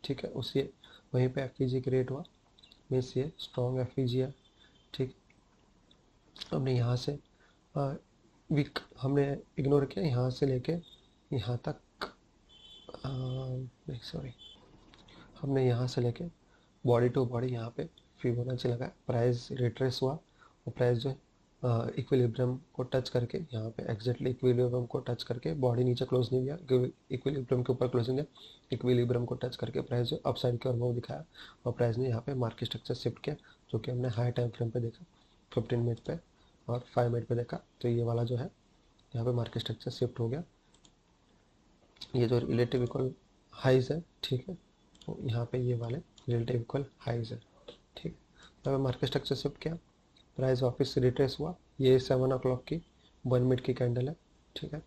ठीक है। उसी वहीं पे एफ क्रिएट हुआ, मीन्स ये स्ट्रॉन्ग एफ है, ठीक। हमने यहाँ से वीक हमने इग्नोर किया, यहाँ से लेके यहाँ तक, सॉरी, हमने यहाँ से लेके बॉडी टू बॉडी यहाँ पे फिबोनाची लगाया, प्राइस रिट्रेस हुआ और प्राइस जो है इक्विलिब्रियम को टच करके यहाँ पे एग्जैक्टली इक्विलिब्रियम को टच करके बॉडी नीचे क्लोज नहीं दिया, इक्विलिब्रियम के ऊपर क्लोजिंग है, इक्विलिब्रियम को टच करके प्राइस जो अपसाइड की ओर मूव दिखाया और प्राइस ने यहाँ पे मार्केट स्ट्रक्चर शिफ्ट किया, जो कि हमने हाई टाइम फ्रेम पे देखा 15 मिनट पे और 5 मिनट पे देखा। तो ये वाला जो है यहाँ पे मार्केट स्ट्रक्चर शिफ्ट हो गया, ये जो रिलेटिव इक्वल हाइज है, ठीक है, तो यहाँ पे ये वाले रिलेटिव इक्वल हाइज है, ठीक। यहाँ पे मार्केट स्ट्रक्चर शिफ्ट किया, प्राइस वापस से रिट्रेस हुआ, ये 7 o'clock की 1 मिनट की कैंडल है, ठीक है।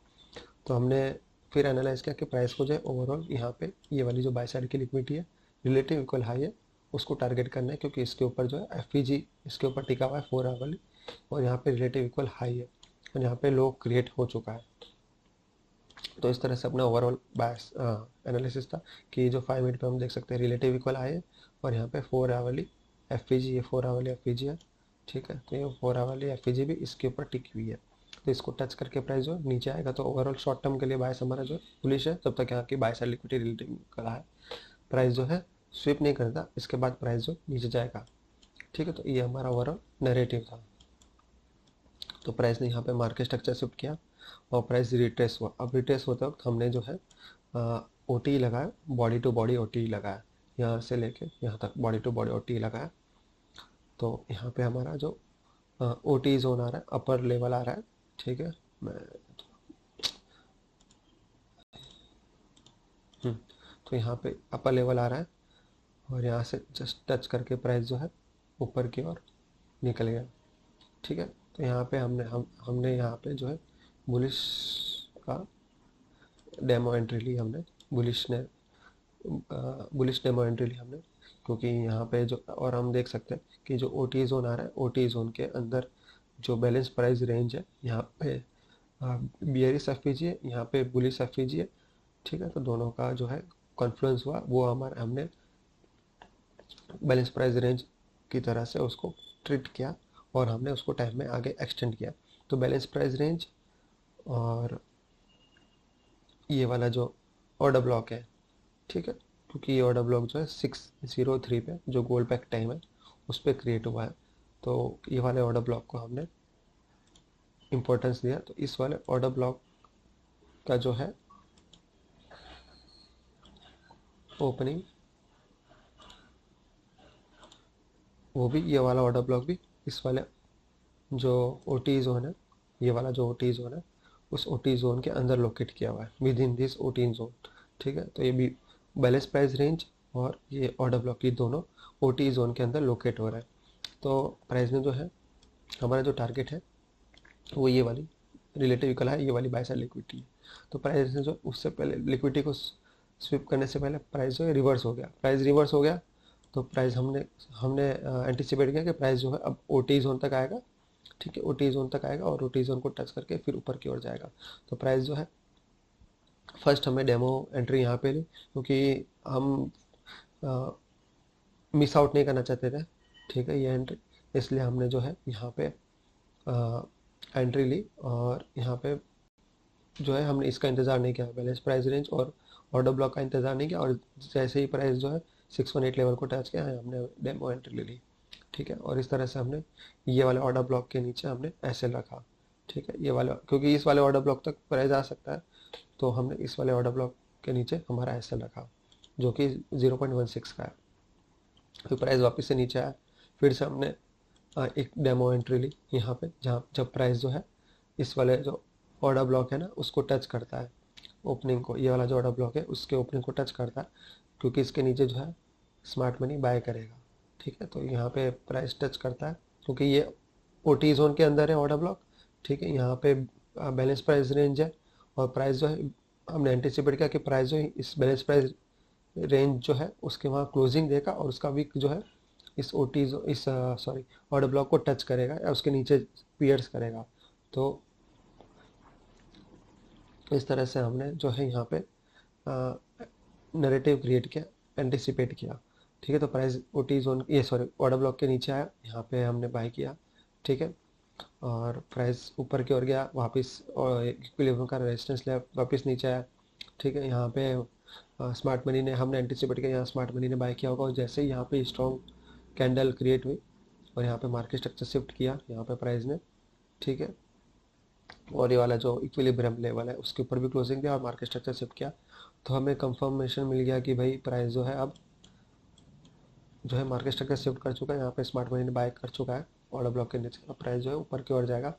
तो हमने फिर एनालाइज किया कि प्राइस को जो है ओवरऑल यहाँ पे ये वाली जो बाय साइड की लिक्विडिटी है रिलेटिव इक्वल हाई है, उसको टारगेट करना है, क्योंकि इसके ऊपर जो है एफ इसके ऊपर टिका हुआ है 4 आवर वाली, और यहाँ पे रिलेटिव इक्वल हाई है और यहाँ पे लो क्रिएट हो चुका है। तो इस तरह से अपना ओवरऑल बायस एनालिसिस था कि जो 5 मिनट पे हम देख सकते हैं रिलेटिव इक्वल आए और यहाँ पे 4 आवर वाली एफ ये 4 आवर वाली एफ है, ठीक है। तो ये 4 आवर वाली एफ भी इसके ऊपर टिकी हुई है। तो इसको टच करके प्राइस जो है नीचे आएगा। तो ओवरऑल शॉर्ट टर्म के लिए बायस हमारा जो है बुलिश है, जब तक यहाँ की बाय साइड लिक्विडिटी रिलेटिव करा है, प्राइस जो है स्विप नहीं करता, इसके बाद प्राइस जो नीचे जाएगा। ठीक है, तो ये हमारा ओवरऑल नैरेटिव था। तो प्राइस ने यहाँ पे मार्केट स्ट्रक्चर शिफ्ट किया और प्राइस रिट्रेस हुआ। अब रिट्रेस होते वक्त हमने जो है ओ टी लगाया, body to body O T लगाया, यहाँ से लेके यहाँ तक body to body O T लगाया। तो यहाँ पे हमारा जो ओ टी जोन आ रहा है, अपर लेवल आ रहा है। ठीक है, मैं तो यहाँ पे अपर लेवल आ रहा है और यहाँ से जस्ट टच करके प्राइस जो है ऊपर की ओर निकल गया। ठीक है, तो यहाँ पे हमने यहाँ पे जो है बुलिश का डेमो एंट्री ली हमने, बुलिश ने बुलिश डेमो एंट्री ली हमने, क्योंकि यहाँ पे जो और हम देख सकते हैं कि जो ओ टी जोन आ रहा है, ओ टी जोन के अंदर जो बैलेंस प्राइस रेंज है, यहाँ पे बियरिश एफ पी जी है, यहाँ पे बुलिश एफ पी जी है। ठीक है, तो दोनों का जो है कॉन्फ्लुएंस हुआ, वो हमारे हमने बैलेंस प्राइस रेंज की तरह से उसको ट्रीट किया और हमने उसको टाइम में आगे एक्सटेंड किया। तो बैलेंस प्राइस रेंज और ये वाला जो ऑर्डर ब्लॉक है, ठीक है, क्योंकि ये ऑर्डर ब्लॉक जो है 603 पे जो गोल्ड पैक टाइम है उस पर क्रिएट हुआ है, तो ये वाले ऑर्डर ब्लॉक को हमने इम्पोर्टेंस दिया। तो इस वाले ऑर्डर ब्लॉक का जो है ओपनिंग, वो भी ये वाला ऑर्डर ब्लॉक भी इस वाले जो ओ टी जोन है, ये वाला जो ओ टी जोन है उस ओ टी जोन के अंदर लोकेट किया हुआ है, within this O T zone. ठीक है, तो ये भी बैलेंस प्राइस रेंज और ये ऑर्डर ब्लॉक, ये दोनों ओ टी जोन के अंदर लोकेट हो रहा है। तो प्राइस में जो है हमारा जो टारगेट है वो ये वाली रिलेटिव कला है, ये वाली बाय साइड लिक्विडिटी है। तो प्राइस ने जो उससे पहले लिक्विडिटी को स्विप करने से पहले प्राइस जो है रिवर्स हो गया, प्राइस रिवर्स हो गया। तो प्राइस हमने हमने एंटिसिपेट किया कि प्राइस जो है अब ओ टी जोन तक आएगा। ठीक है, ओ टी जोन तक आएगा और ओ टी जोन को टच करके फिर ऊपर की ओर जाएगा। तो प्राइस जो है फर्स्ट हमें डेमो एंट्री यहाँ पे ली, क्योंकि हम मिस आउट नहीं करना चाहते थे। ठीक है, ये एंट्री, इसलिए हमने जो है यहाँ पे एंट्री ली और यहाँ पे जो है हमने इसका इंतज़ार नहीं किया, बैलेंस प्राइस रेंज और ऑर्डर ब्लॉक का इंतज़ार नहीं किया, और जैसे ही प्राइस जो है 618 लेवल को टच किया है हमने डेमो एंट्री ले ली। ठीक है, और इस तरह से हमने ये वाले ऑर्डर ब्लॉक के नीचे हमने ऐसे रखा। ठीक है, ये वाला क्योंकि इस वाले ऑर्डर ब्लॉक तक प्राइस आ सकता है, तो हमने इस वाले ऑर्डर ब्लॉक के नीचे हमारा एस रखा जो कि 0.16 का है। फिर प्राइस वापस से नीचे आया, फिर से हमने एक डेमो एंट्री ली यहाँ पे, जहाँ जब प्राइस जो है इस वाले जो ऑर्डर ब्लॉक है ना उसको टच करता है, ओपनिंग को, ये वाला जो ऑर्डर ब्लॉक है उसके ओपनिंग को टच करता है, क्योंकि इसके नीचे जो है स्मार्ट मनी बाय करेगा। ठीक है, तो यहाँ पे प्राइस टच करता है क्योंकि ये ओ टी जोन के अंदर है ऑर्डर ब्लॉक। ठीक है, यहाँ पे बैलेंस प्राइस रेंज है और प्राइस जो है हमने एंटिसिपेट किया कि प्राइस जो है इस बैलेंस प्राइस रेंज जो है उसके वहाँ क्लोजिंग देगा और उसका विक जो है इस ओ टी इस सॉरी ऑर्डर ब्लॉक को टच करेगा या उसके नीचे पियर्स करेगा। तो इस तरह से हमने जो है यहाँ पे नैरेटिव क्रिएट किया, एंटिसिपेट किया। ठीक है, तो प्राइस ओ टी जोन ये सॉरी ऑर्डर ब्लॉक के नीचे आया, यहाँ पे हमने बाय किया। ठीक है, और प्राइस ऊपर की ओर गया वापस और इक्विलिब्रियम का रेजिस्टेंस लिया, वापस नीचे आया। ठीक है, यहाँ पे स्मार्ट मनी ने हमने एंटिसिपेट किया, यहाँ स्मार्ट मनी ने बाय किया होगा और जैसे ही यहाँ पे स्ट्रॉन्ग कैंडल क्रिएट हुई और यहाँ पे मार्केट स्ट्रक्चर शिफ्ट किया यहाँ पे प्राइस ने। ठीक है, और ये वाला जो इक्विलिब्रियम लेवल है उसके ऊपर भी क्लोजिंग दिया और मार्केट स्ट्रक्चर शिफ्ट किया। तो हमें कंफर्मेशन मिल गया कि भाई प्राइस जो है अब जो है मार्केट स्ट्रक्चर शिफ्ट कर चुका है, यहाँ पे स्मार्ट मनी ने बाय कर चुका है ऑर्डर ब्लॉक के नीचे। अब प्राइस जो है ऊपर की ओर जाएगा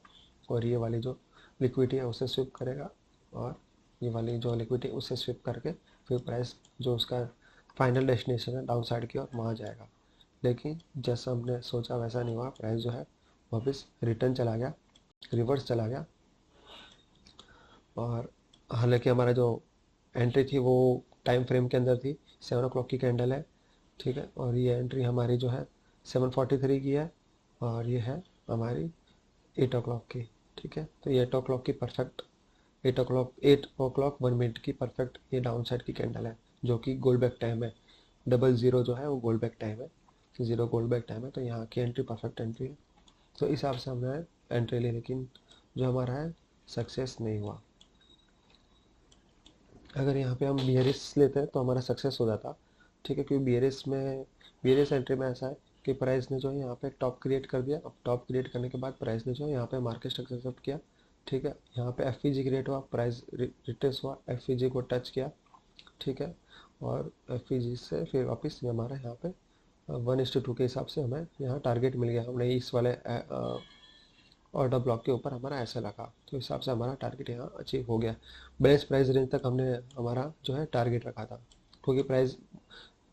और ये वाली जो लिक्विडिटी है उसे स्विप करेगा और ये वाली जो लिक्विडिटी उसे स्विप करके फिर प्राइस जो उसका फाइनल डेस्टिनेशन है डाउन साइड की ओर वहाँ जाएगा। लेकिन जैसा हमने सोचा वैसा नहीं हुआ, प्राइस जो है वापस रिटर्न चला गया, रिवर्स चला गया। और हालांकि हमारा जो एंट्री थी वो टाइम फ्रेम के अंदर थी, 7 o'clock की कैंडल है। ठीक है, और ये एंट्री हमारी जो है 7:43 की है और ये है हमारी 8 o'clock की। ठीक है, तो ये 8 o'clock की परफेक्ट 8 o'clock 1 मिनट की परफेक्ट ये डाउन साइड की कैंडल है, जो कि गोल्ड बैक टाइम है। 00 जो है वो गोल्ड बैक टाइम है, 0 गोल्ड बैक टाइम है, तो यहाँ की एंट्री परफेक्ट एंट्री है। तो इस हिसाब से हमने एंट्री ली, लेकिन जो हमारा है सक्सेस नहीं हुआ। अगर यहाँ पे हम बियरिस लेते हैं तो हमारा सक्सेस हो जाता, ठीक है, क्योंकि बियरिस एंट्री में ऐसा है कि प्राइस ने जो है यहाँ पे टॉप क्रिएट कर दिया। अब टॉप क्रिएट करने के बाद प्राइस ने जो है यहाँ पे मार्केट स्ट्रक्चर एक्सेप्ट किया, ठीक है। यहाँ पे एफ क्रिएट हुआ, प्राइस रिट्रेस हुआ, एफ को टच किया, ठीक है, और एफ से फिर वापस हमारा यहाँ पे 1:2 के हिसाब से हमें यहाँ टारगेट मिल गया। हमने इस वाले ऑर्डर ब्लॉक के ऊपर हमारा ऐसा लगा, तो इस हिसाब से हमारा टारगेट यहाँ अचीव हो गया। बेस्ट प्राइस रेंज तक हमने हमारा जो है टारगेट रखा था, क्योंकि प्राइस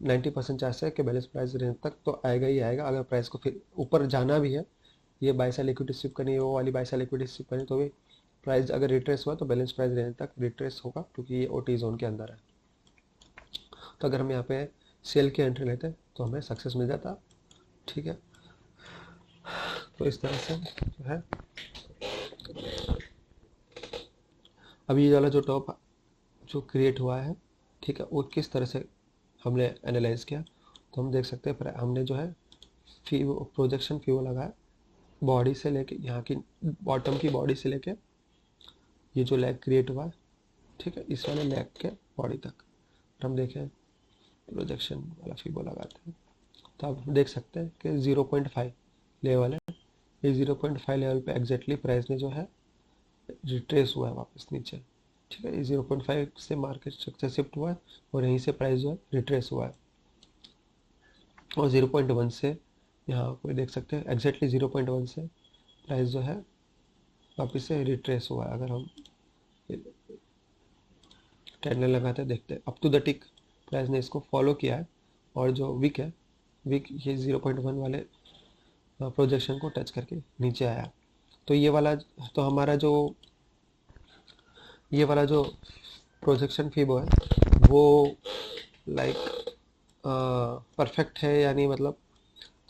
90% चांस है कि बैलेंस प्राइस रेंज तक तो आएगा ही आएगा। अगर प्राइस को फिर ऊपर जाना भी है, ये बाई सेल इक्विटी स्विप करनी है, वो वाली बाई सेल इक्विटी स्विप करनी, तो भी प्राइस अगर रिट्रेस हुआ तो बैलेंस प्राइस रेंज तक रिट्रेस होगा, क्योंकि ये ओटी जोन के अंदर है। तो अगर हम यहाँ पे सेल की एंट्री लेते हैं तो हमें सक्सेस मिल जाता, ठीक है। तो इस तरह से जो है अभी ये वाला जो टॉप जो क्रिएट हुआ है, ठीक है, वो किस तरह से हमने एनालाइज किया, तो हम देख सकते हैं हमने जो है प्रोजेक्शन फीवो लगाया, बॉडी से लेके यहाँ की बॉटम की बॉडी से लेके ये जो लेग क्रिएट हुआ है, ठीक है, इस वाले लेग के बॉडी तक हम देखें प्रोजेक्शन वाला फीवो लगाते हैं, तो आप देख सकते हैं कि 0.5 लेवल है। ये 0.5 लेवल पे एग्जैक्टली प्राइस ने जो है रिट्रेस हुआ है वापस नीचे, ठीक है। ये 0.5 से मार्केट स्ट्रक्चर शिफ्ट हुआ है और यहीं से प्राइस जो है रिट्रेस हुआ है, और 0.1 से यहाँ कोई देख सकते हैं एग्जैक्टली 0.1 से प्राइस जो है वापस से रिट्रेस हुआ है। अगर हम कैंडल लगाते हैं, देखते हैं up to the tick price ने इसको फॉलो किया है, और जो वीक है, वीक ये 0.1 वाले प्रोजेक्शन को टच करके नीचे आया। तो ये वाला तो हमारा जो ये वाला जो प्रोजेक्शन फीबो है वो लाइक परफेक्ट है, यानी मतलब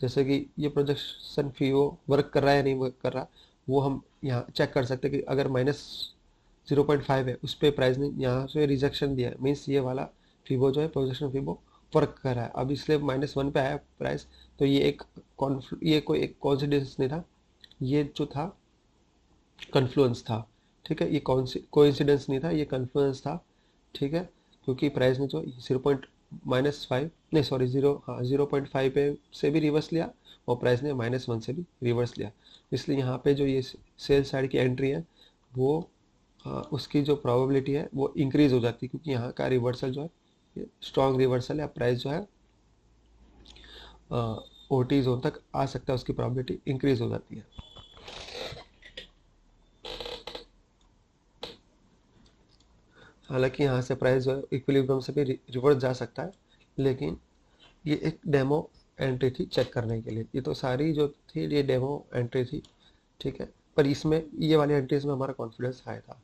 जैसे कि ये प्रोजेक्शन फीबो वर्क कर रहा है या नहीं वर्क कर रहा, वो हम यहाँ चेक कर सकते हैं कि अगर -0.5 है उस पर प्राइस ने यहाँ से रिजेक्शन दिया है, मीन्स ये वाला फीबो जो है प्रोजेक्शन फीबो वर्क कर रहा है। अब इसलिए -1 पे आया प्राइस, तो ये कोई एक कॉन्सिडेंस नहीं था, ये जो था कन्फ्लुएंस था, ठीक है। ये कोइंसिडेंस नहीं था, ये कन्फ्लुएंस था, ठीक है, क्योंकि प्राइस ने जो 0.-5 नहीं सॉरी 0.5 पे से भी रिवर्स लिया, और प्राइस ने -1 से भी रिवर्स लिया। इसलिए यहाँ पे जो ये सेल साइड की एंट्री है वो उसकी जो प्रोबेबिलिटी है वो इंक्रीज हो जाती है, क्योंकि यहाँ का रिवर्सल जो है स्ट्रॉन्ग रिवर्सल है, प्राइस जो है ओटी जोन तक आ सकता है, उसकी प्रोबेबिलिटी इंक्रीज हो जाती है। हालांकि यहाँ से प्राइस जो है इक्विलिब्रियम से भी रिवर्स जा सकता है, लेकिन ये एक डेमो एंट्री थी चेक करने के लिए। ये तो सारी जो थी ये डेमो एंट्री थी, ठीक है। पर इसमें ये वाली एंट्रीज में हमारा कॉन्फिडेंस आया था,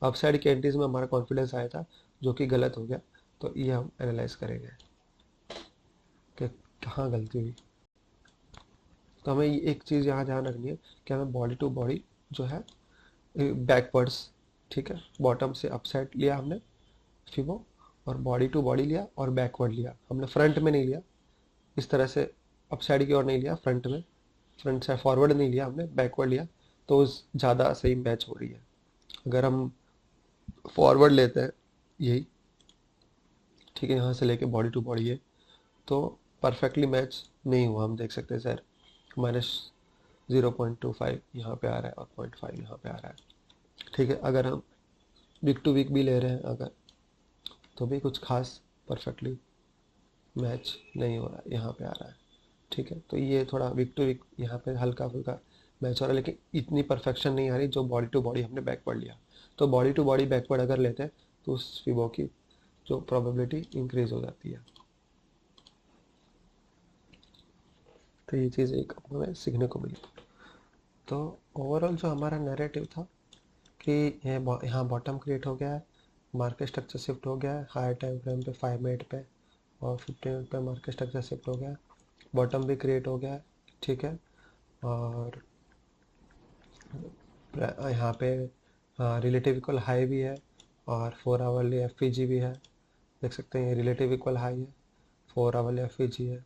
अपसाइड की एंट्रीज में हमारा कॉन्फिडेंस आया था, जो कि गलत हो गया। तो ये हम एनालाइज करेंगे कि कहाँ गलती हुई। तो हमें एक चीज़ यहाँ ध्यान रखनी है कि हमें बॉडी टू बॉडी जो है बैकवर्ड्स, ठीक है, बॉटम से अपसाइड लिया हमने फीबो, और बॉडी टू बॉडी लिया और बैकवर्ड लिया, हमने फ्रंट में नहीं लिया, इस तरह से अपसाइड की ओर नहीं लिया, फ्रंट से फॉरवर्ड नहीं लिया, हमने बैकवर्ड लिया, तो ज़्यादा सही मैच हो रही है। अगर हम फॉरवर्ड लेते हैं यही, ठीक है, यहाँ से लेके बॉडी टू बॉडी है, तो परफेक्टली मैच नहीं हुआ। हम देख सकते हैं सर -0.25 यहाँ पे आ रहा है और 0.5 यहाँ पे आ रहा है, ठीक है। अगर हम वीक टू वीक भी ले रहे हैं अगर, तो भी कुछ खास परफेक्टली मैच नहीं हो रहा है, यहाँ पे आ रहा है, ठीक है। तो ये थोड़ा वीक टू वीक यहाँ पे हल्का फुल्का मैच हो रहा है, लेकिन इतनी परफेक्शन नहीं आ रही जो बॉडी टू बॉडी हमने बैकवर्ड लिया। तो बॉडी टू बॉडी बैकवर्ड अगर लेते हैं तो उस फिबो की जो प्रोबेबिलिटी इंक्रीज हो जाती है। तो ये चीज़ एक हमें सीखने को मिली। तो ओवरऑल जो हमारा नैरेटिव था कि यहाँ बॉटम क्रिएट हो गया है, मार्केट स्ट्रक्चर शिफ्ट हो गया है हायर टाइम फ्रेम पे 5 मिनट पे, और 15 मिनट पे मार्केट स्ट्रक्चर शिफ्ट हो गया है, बॉटम भी क्रिएट हो गया है, ठीक है। और यहाँ पे रिलेटिव इक्वल हाई भी है, और 4 आवरली एफ भी है, देख सकते हैं ये रिलेटिव इक्वल हाई है, 4 आवरली एफ है,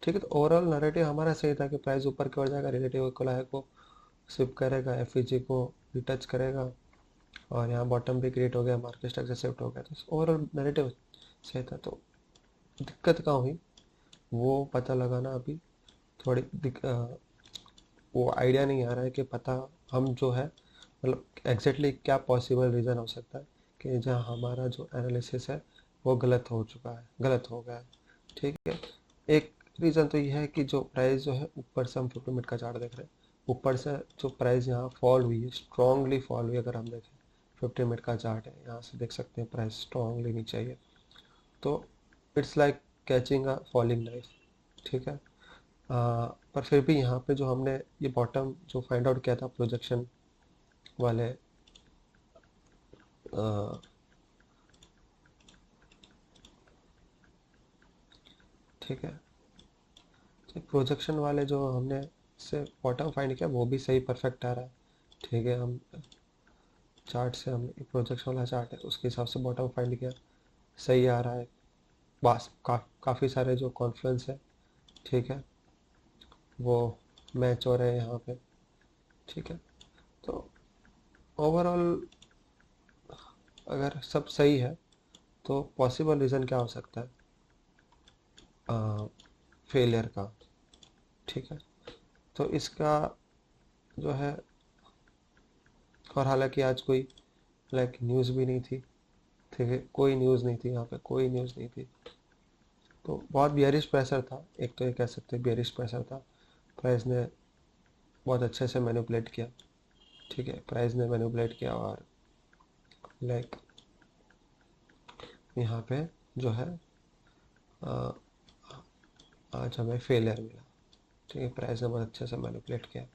ठीक है। तो ओवरऑल नैरेटिव हमारा सही था कि प्राइस ऊपर की ओर जाएगा, रिलेटिव इक्वल हाई को स्विप करेगा, एफ को भी टच करेगा और यहाँ बॉटम भी क्रिएट हो गया, मार्केट स्ट्रक्चर शिफ्ट हो गया, तो ओवरऑल नैरेटिव सही था। तो दिक्कत कहाँ हुई वो पता लगाना अभी थोड़ी वो आइडिया नहीं आ रहा है कि पता हम जो है मतलब एग्जैक्टली क्या पॉसिबल रीज़न हो सकता है कि जहाँ हमारा जो एनालिसिस है वो गलत हो चुका है, गलत हो गया है। ठीक है, एक रीज़न तो ये है कि जो प्राइस जो है ऊपर से हम 50 मिनट का चार्ट देख रहे हैं, ऊपर से जो प्राइस यहाँ फॉल हुई है, स्ट्रांगली फॉल हुई है। अगर हम देखें 50 मिनट का चार्ट है, यहाँ से देख सकते हैं प्राइस स्ट्रांगली नीचे आई है। तो it's like catching a falling knife. ठीक है, पर फिर भी यहाँ पे जो हमने ये बॉटम जो फाइंड आउट किया था प्रोजेक्शन वाले ठीक है, तो प्रोजेक्शन वाले जो हमने से बॉटम फाइंड किया वो भी सही परफेक्ट आ रहा है। ठीक है, हम चार्ट से हमने प्रोजेक्शन वाला चार्ट है उसके हिसाब से बॉटम फाइंड किया, सही आ रहा है। बस काफ़ी सारे जो कॉन्फ्लुएंस है, ठीक है, वो मैच हो रहे हैं यहाँ पे। ठीक है, तो ओवरऑल अगर सब सही है तो पॉसिबल रीज़न क्या हो सकता है फेलियर का। ठीक है, तो इसका जो है, और हालांकि आज कोई लाइक न्यूज़ भी नहीं थी। ठीक है, कोई न्यूज़ नहीं थी यहाँ पे, कोई न्यूज़ नहीं थी। तो बहुत बियरिश प्रेशर था, एक तो ये कह सकते हैं बियरिश प्रेशर था। प्राइस ने बहुत अच्छे से मैनिपुलेट किया। ठीक है, प्राइस ने मैनिपुलेट किया और लाइक यहाँ पे जो है आ, आज हमें फेलियर मिला। ठीक है, प्राइस ने बहुत अच्छे से मैनिपुलेट किया।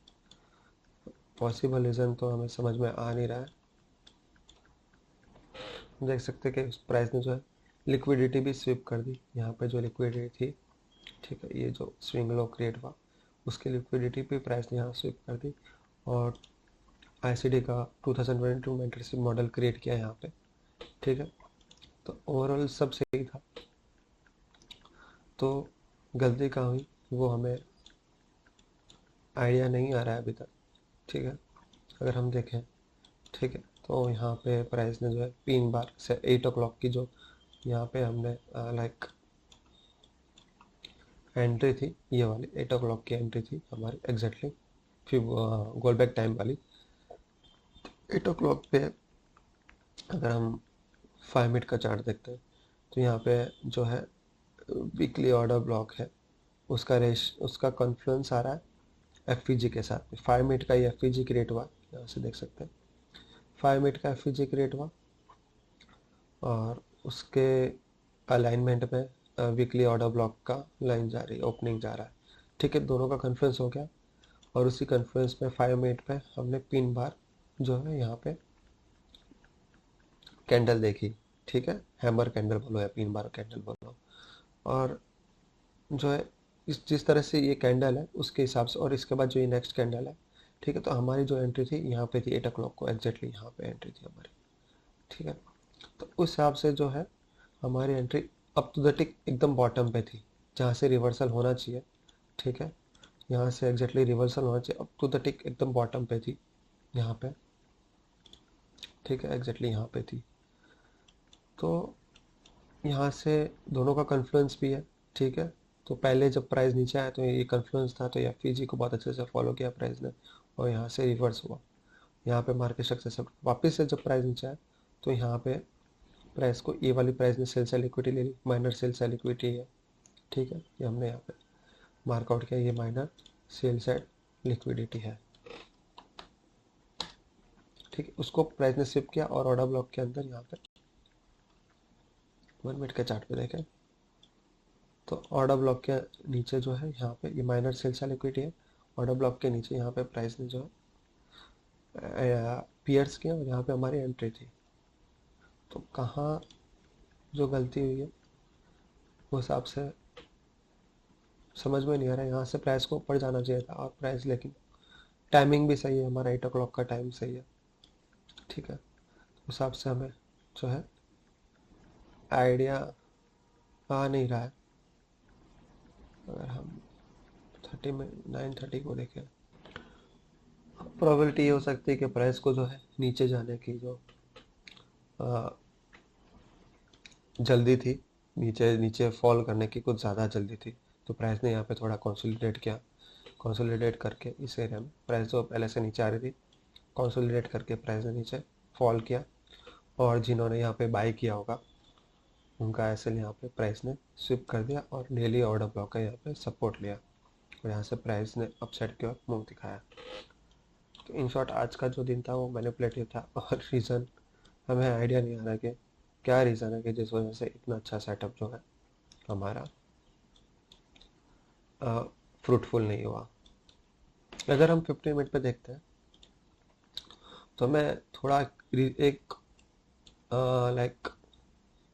पॉसिबल रीज़न तो हमें समझ में आ नहीं रहा है। देख सकते हैं कि प्राइस ने जो है लिक्विडिटी भी स्विप कर दी। यहाँ पे जो लिक्विडिटी थी, ठीक है, ये जो स्विंग लो क्रिएट हुआ उसकी लिक्विडिटी भी प्राइस ने यहाँ स्विप कर दी और आईसीडी का 2022 मेंटरशिप मॉडल क्रिएट किया यहाँ पे। ठीक है, तो ओवरऑल सब सही था। तो गलती कहाँ हुई वो हमें आइडिया नहीं आ रहा है अभी तक। ठीक है, अगर हम देखें, ठीक है, तो यहाँ पे प्राइस ने जो है पिन बार से 8 o'clock की जो यहाँ पे हमने लाइक एंट्री थी, ये वाली 8 o'clock की एंट्री थी हमारी एग्जैक्टली, फिर गोल बैक टाइम वाली 8 o'clock पे। अगर हम 5 मिनट का चार्ट देखते हैं तो यहाँ पे जो है वीकली ऑर्डर ब्लॉक है, उसका कॉन्फ्लुएंस आ रहा है एफ के साथ में। 5 मिनट का ये एफ क्रिएट हुआ, यहाँ से देख सकते हैं 5 मिनट का एफ क्रिएट हुआ और उसके अलाइनमेंट में वीकली ऑर्डर ब्लॉक का लाइन जा रही है, ओपनिंग जा रहा है। ठीक है, दोनों का कन्फ्लुएंस हो गया और उसी कन्फ्लुएंस में 5 मिनट पे हमने पिन बार जो है यहाँ पे कैंडल देखी। ठीक है, हैमर कैंडल बोलो या पिन बार कैंडल बोलो, और जो है इस जिस तरह से ये कैंडल है उसके हिसाब से, और इसके बाद जो ये नेक्स्ट कैंडल है, ठीक है, तो हमारी जो एंट्री थी यहाँ पे थी 8 o'clock को एग्जैक्टली, यहाँ पे एंट्री थी हमारी। ठीक है, तो उस हिसाब से जो है हमारी एंट्री अप टू द टिक एकदम बॉटम पे थी, जहाँ से रिवर्सल होना चाहिए। ठीक है, यहाँ से एग्जैक्टली रिवर्सल होना चाहिए, अप टू द टिक एकदम बॉटम पे थी यहाँ पे। ठीक है, एग्जैक्टली यहाँ पे थी। तो यहाँ से दोनों का कन्फ्लुएंस भी है। ठीक है, तो पहले जब प्राइस नीचे आया तो ये कन्फ्लुएंस था, तो एफ को बहुत अच्छे से फॉलो किया प्राइस ने और यहाँ से रिवर्स हुआ। यहाँ पे मार्केट स्ट्रक्चर सब वापस से जब प्राइस नीचे आया तो यहाँ पे प्राइस को ये वाली प्राइस ने सेल साइड लिक्विडिटी ले ली, माइनर सेल साइड लिक्विडिटी है। ठीक है, ये हमने यहाँ पे मार्कआउट किया, ये माइनर सेल साइड लिक्विडिटी है। ठीक है, उसको प्राइस ने स्विप किया और ऑर्डर ब्लॉक के अंदर यहाँ पे 1 मिनट के चार्ट पे देखें तो ऑर्डर ब्लॉक के नीचे जो है यहाँ पे ये माइनर सेल साइड लिक्विडिटी है। ऑर्डर ब्लॉक के नीचे यहाँ पे प्राइस ने जो है पियर्स किया और यहाँ पे हमारी एंट्री थी। तो कहाँ जो गलती हुई है उस हिसाब से समझ में नहीं आ रहा है। यहाँ से प्राइस को ऊपर जाना चाहिए था और प्राइस, लेकिन टाइमिंग भी सही है, हमारा 8 o'clock का टाइम सही है। ठीक है, उस हिसाब से हमें जो है आइडिया आ नहीं रहा है। अगर हम 30 में 9:30 को देखें प्रोबेबिलिटी ये हो सकती है कि प्राइस को जो है नीचे जाने की जो जल्दी थी, नीचे नीचे फॉल करने की कुछ ज़्यादा जल्दी थी, तो प्राइस ने यहाँ पे थोड़ा कंसोलिडेट किया। कंसोलिडेट करके इस एरिया में प्राइस जो पहले से नीचे आ रही थी, कंसोलिडेट करके प्राइस ने नीचे फॉल किया, और जिन्होंने यहाँ पे बाई किया होगा उनका ऐसे यहाँ पे प्राइस ने स्विप कर दिया और डेली ऑर्डर ब्लॉक का यहाँ पे सपोर्ट लिया, और यहाँ से प्राइस ने अपसाइड की ओर मुंह दिखाया। तो इन शॉर्ट आज का जो दिन था वो मैनिपुलेटिव था, और रीज़न हमें आइडिया नहीं आ रहा कि क्या रीज़न है कि जिस वजह से इतना अच्छा सेटअप जो है हमारा फ्रूटफुल नहीं हुआ। अगर हम 15 मिनट पे देखते हैं तो हमें थोड़ा एक लाइक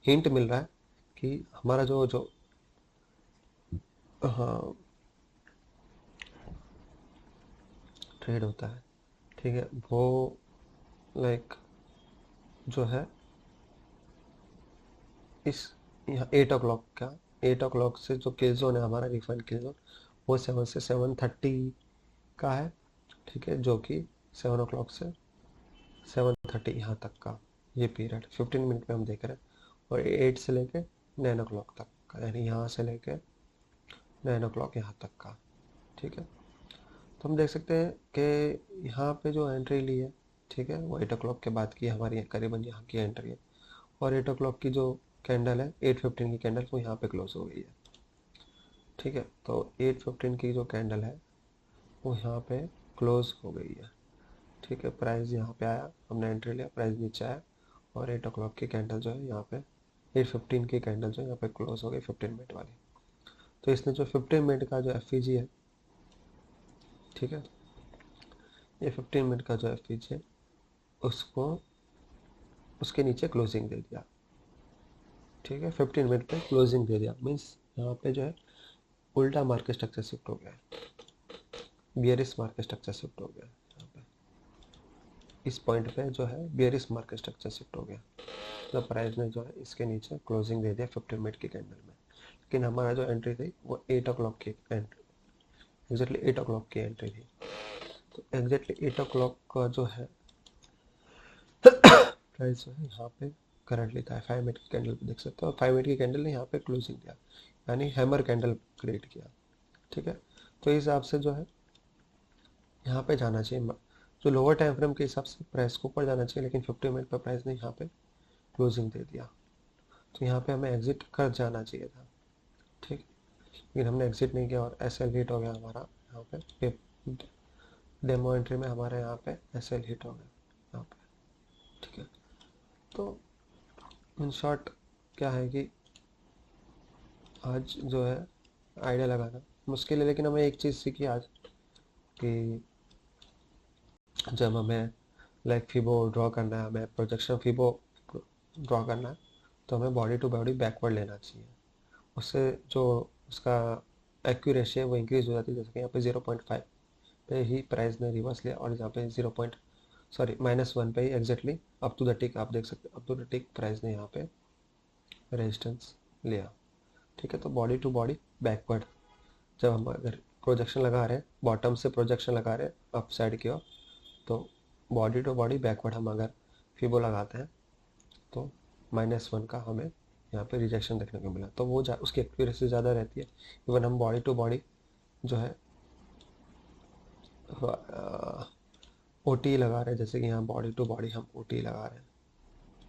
हिंट मिल रहा है कि हमारा जो जो हाँ ट्रेड होता है, ठीक है, वो लाइक जो है इस यहाँ 8 o'clock का, 8 o'clock से जो किल जोन है हमारा रिफाइंड किल जोन, वो 7 से 7:30 का है, ठीक है, जो कि 7 o'clock से 7:30 यहाँ तक का ये पीरियड 15 मिनट में हम देख रहे हैं, और 8 से लेके 9 o'clock तक का, यानी यहाँ से लेके 9 o'clock यहाँ तक का, ठीक है। तो हम देख सकते हैं कि यहाँ पे जो एंट्री ली है, ठीक है, वो 8 o'clock के बाद की हमारी करीबन यहाँ की एंट्री है, और 8 o'clock की जो कैंडल है 8:15 की कैंडल वो यहाँ पे क्लोज हो गई है, ठीक है। तो 8:15 की जो कैंडल है वो यहाँ पे क्लोज हो गई है, ठीक है। प्राइस यहाँ पे आया, हमने एंट्री लिया, प्राइस नीचे आया, और 8 o'clock की कैंडल जो है यहाँ पे 8:15 की कैंडल जो यहाँ पे क्लोज हो गई 15 मिनट वाली। तो इसने जो 15 मिनट का जो एफ है, ठीक है, ये 15 मिनट का जो एफ है उसको उसके नीचे क्लोजिंग दे दिया, ठीक है। 15 मिनट पे क्लोजिंग दे दिया, मीन्स यहाँ पे जो है उल्टा मार्केट स्ट्रक्चर शिफ्ट हो गया, बियरिश मार्केट स्ट्रक्चर शिफ्ट हो गया यहाँ पे, इस पॉइंट पे जो है बियरिश मार्केट स्ट्रक्चर शिफ्ट हो गया। तो प्राइस ने जो है इसके नीचे क्लोजिंग दे दिया 15 मिनट की कैंडल में, लेकिन हमारा जो एंट्री थी वो 8 o'clock की एंट्री, एग्जैक्टली 8 o'clock की एंट्री थी। तो एग्जैक्टली 8 o'clock का जो है प्राइस जो है यहाँ पे करंटली था 5 मिनट की कैंडल पे देख सकते हो, 5 मिनट की कैंडल ने यहाँ पे क्लोजिंग दिया, यानी हैमर कैंडल क्रिएट किया, ठीक है। तो इस हिसाब से जो है यहाँ पे जाना चाहिए, जो लोअर टाइम फ्रेम के हिसाब से प्राइस को ऊपर जाना चाहिए, लेकिन 50 मिनट पर प्राइस ने यहाँ पे क्लोजिंग दे दिया, तो यहाँ पे हमें एग्जिट कर जाना चाहिए था, ठीक, लेकिन हमने एग्जिट नहीं किया और एस एल हिट हो गया हमारा यहाँ पे, डेमो एंट्री में हमारे यहाँ पे एस एल हिट हो गया यहाँ पे, ठीक है। तो इन शॉर्ट क्या है कि आज जो है आइडिया लगाना मुश्किल है, लेकिन हमें एक चीज़ सीखी आज कि जब हमें लाइक फीबो ड्रॉ करना है, हमें प्रोजेक्शन फीबो ड्रॉ करना है, तो हमें बॉडी टू बॉडी बैकवर्ड लेना चाहिए, उससे जो उसका एक्यूरेसी है वो इंक्रीज हो जाती है। जैसे कि यहाँ पे 0.5 पे ही प्राइस ने रिवर्स लिया, और यहाँ पे -1 पे ही exactly up to the tick आप देख सकते हैं, up to the tick price ने यहाँ पे रेजिस्टेंस लिया, ठीक है। तो बॉडी टू बॉडी बैकवर्ड जब हम अगर प्रोजेक्शन लगा रहे हैं, बॉटम से प्रोजेक्शन लगा रहे हैं अप साइड की ओर, तो बॉडी टू बॉडी बैकवर्ड हम अगर फीबो लगाते हैं तो -1 का हमें यहाँ पे रिजेक्शन देखने को मिला, तो वो उसकी एक्यूरेसी ज़्यादा रहती है। इवन हम बॉडी टू बॉडी जो है ओ टी लगा रहे हैं, जैसे कि यहाँ बॉडी टू बॉडी हम ओ टी लगा रहे हैं,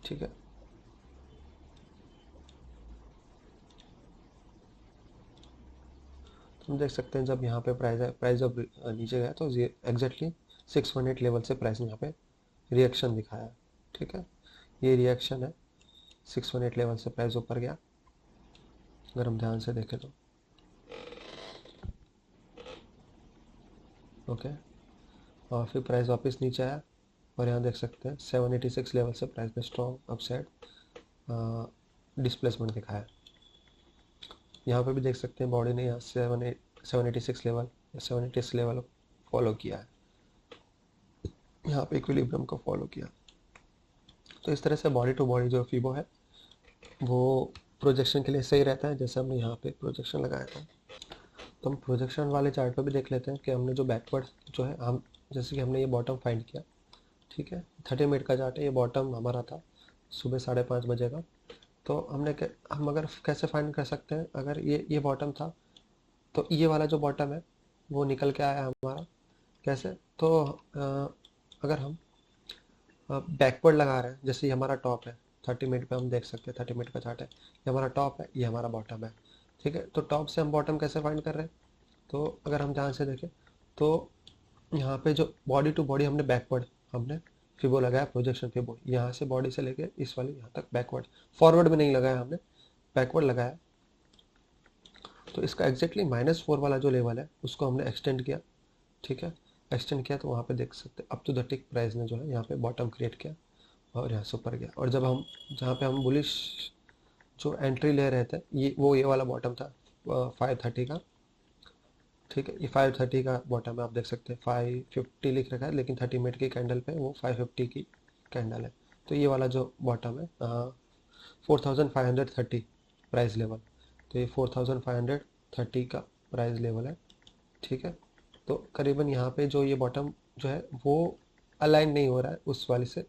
ठीक है। तो हम देख सकते हैं जब यहाँ पे प्राइस जब नीचे गया तो एग्जैक्टली 618 लेवल से प्राइस ने यहाँ पे रिएक्शन दिखाया, ठीक है, ये रिएक्शन है 618 लेवल से प्राइस ऊपर गया, अगर हम ध्यान से देखें तो ओके, और फिर प्राइस वापस नीचे आया, और यहाँ देख सकते हैं 786 लेवल से प्राइस ने स्ट्रॉन्ग अपसाइड डिस्प्लेसमेंट दिखाया। यहाँ पे भी देख सकते हैं बॉडी ने यहाँ 786 लेवल या 786 लेवल फॉलो किया है, यहाँ पे इक्विलिब्रियम को फॉलो किया। तो इस तरह से बॉडी टू बॉडी जो फीबो है वो प्रोजेक्शन के लिए सही रहता है, जैसे हमने यहाँ पे प्रोजेक्शन लगाया था। तो हम प्रोजेक्शन वाले चार्ट पे भी देख लेते हैं कि हमने जो बैकवर्ड जो है हम जैसे कि हमने ये बॉटम फाइंड किया, ठीक है, 30 मिनट का चार्ट है, ये बॉटम हमारा था सुबह 5:30 बजे का। तो हम अगर कैसे फाइंड कर सकते हैं, अगर ये बॉटम था तो ये वाला जो बॉटम है वो निकल के आया हमारा, कैसे? तो अगर हम बैकवर्ड लगा रहे हैं, जैसे ये हमारा टॉप है, 30 मिनट पे हम देख सकते हैं, 30 मिनट का चार्ट है, ये हमारा टॉप है, ये हमारा बॉटम है, ठीक है। तो टॉप से हम बॉटम कैसे फाइंड कर रहे हैं? तो अगर हम ध्यान से देखें तो यहाँ पे जो बॉडी टू बॉडी हमने बैकवर्ड, हमने फिबो लगाया, प्रोजेक्शन फिबो, यहाँ से बॉडी से लेके इस वाली यहाँ तक बैकवर्ड, फॉरवर्ड में नहीं लगाया हमने, बैकवर्ड लगाया। तो इसका एग्जैक्टली -4 वाला जो लेवल है उसको हमने एक्सटेंड किया, ठीक है। एक्सटेंड किया तो वहाँ पे देख सकते up to the tick price ने जो है यहाँ पे बॉटम क्रिएट किया और यहाँ से ऊपर गया। और जब हम जहाँ पे हम बुलिश जो एंट्री ले रहे थे, ये वाला बॉटम था 530 का, ठीक है। ये 530 का बॉटम है, आप देख सकते हैं 550 लिख रखा है, लेकिन 30 मिनट की कैंडल पे वो 550 की कैंडल है। तो ये वाला जो बॉटम है 4530 प्राइस लेवल, तो ये 4530 का प्राइस लेवल है, ठीक है। तो करीबन यहाँ पे जो ये बॉटम जो है वो अलाइन नहीं हो रहा है उस वाले से।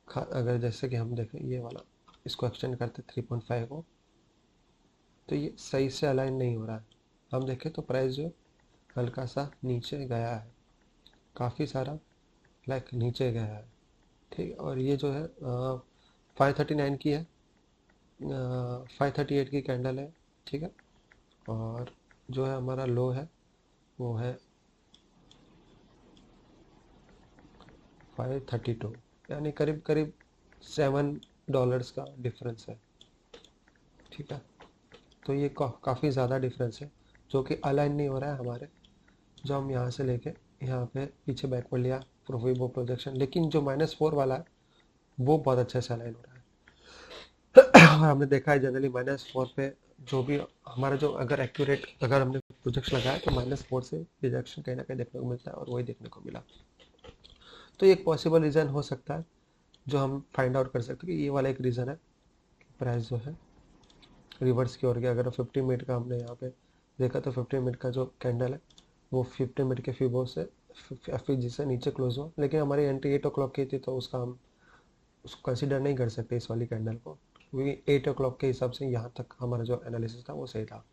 अगर जैसे कि हम देखें ये वाला, इसको एक्सटेंड करते 3.5 को, तो ये सही से अलाइन नहीं हो रहा है। हम देखें तो प्राइस जो हल्का सा नीचे गया है, काफ़ी सारा लाइक नीचे गया है, ठीक है। और ये जो है 539 की है, 538 की कैंडल है, ठीक है। और जो है हमारा लो है वो है 532, यानी करीब करीब $7 का डिफरेंस है, ठीक है। तो ये काफ़ी ज़्यादा डिफरेंस है जो कि अलाइन नहीं हो रहा है हमारे, जो हम यहाँ से लेके यहाँ पे पीछे बैकवर्ड लिया प्रोफिबो प्रोजेक्शन, लेकिन जो -4 वाला है वो बहुत अच्छे से अलाइन हो रहा है। और हमने देखा है जनरली -4 पे जो भी हमारा जो अगर एक्यूरेट अगर हमने प्रोजेक्शन लगाया तो -4 से रिजेक्शन कहीं ना कहीं देखने को मिलता है, और वही देखने को मिला। तो ये एक पॉसिबल रीज़न हो सकता है जो हम फाइंड आउट कर सकते हैं कि ये वाला एक रीज़न है, प्राइस जो है रिवर्स की ओर गया। अगर 50 मिनट का हमने यहाँ पे देखा तो 50 मिनट का जो कैंडल है वो 50 मिनट के फिबो से FEG से नीचे क्लोज हुआ, लेकिन हमारी एंट्री 8 o'clock की थी तो उसका हम उसको कंसिडर नहीं कर सकते इस वाली कैंडल को, क्योंकि 8 o'clock के हिसाब से यहाँ तक हमारा जो एनालिसिस था वो सही था।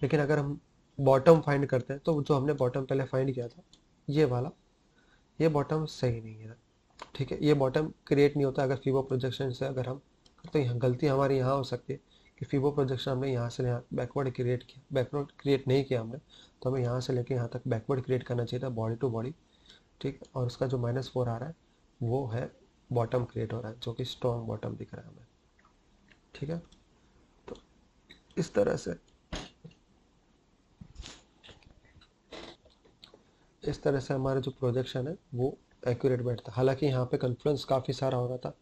लेकिन अगर हम बॉटम फाइंड करते हैं तो जो हमने बॉटम पहले फाइंड किया था ये वाला, ये बॉटम सही नहीं है, ठीक है। ये बॉटम क्रिएट नहीं होता अगर फीबो प्रोजेक्शन से अगर हम, तो यहाँ गलती हमारी यहाँ हो सकती है कि फीबो प्रोजेक्शन हमने यहाँ से यहाँ बैकवर्ड क्रिएट किया, बैकवर्ड क्रिएट नहीं किया हमने, तो हमें यहाँ से लेके यहाँ तक बैकवर्ड क्रिएट करना चाहिए था बॉडी टू बॉडी, ठीक है। और उसका जो -4 आ रहा है वो है बॉटम क्रिएट हो रहा है, जो कि स्ट्रॉन्ग बॉटम दिख रहा है हमें, ठीक है। तो इस तरह से हमारा जो प्रोजेक्शन है वो एक्यूरेट बैठता। हालांकि यहाँ पे कन्फ्लुएंस काफ़ी सारा हो रहा था,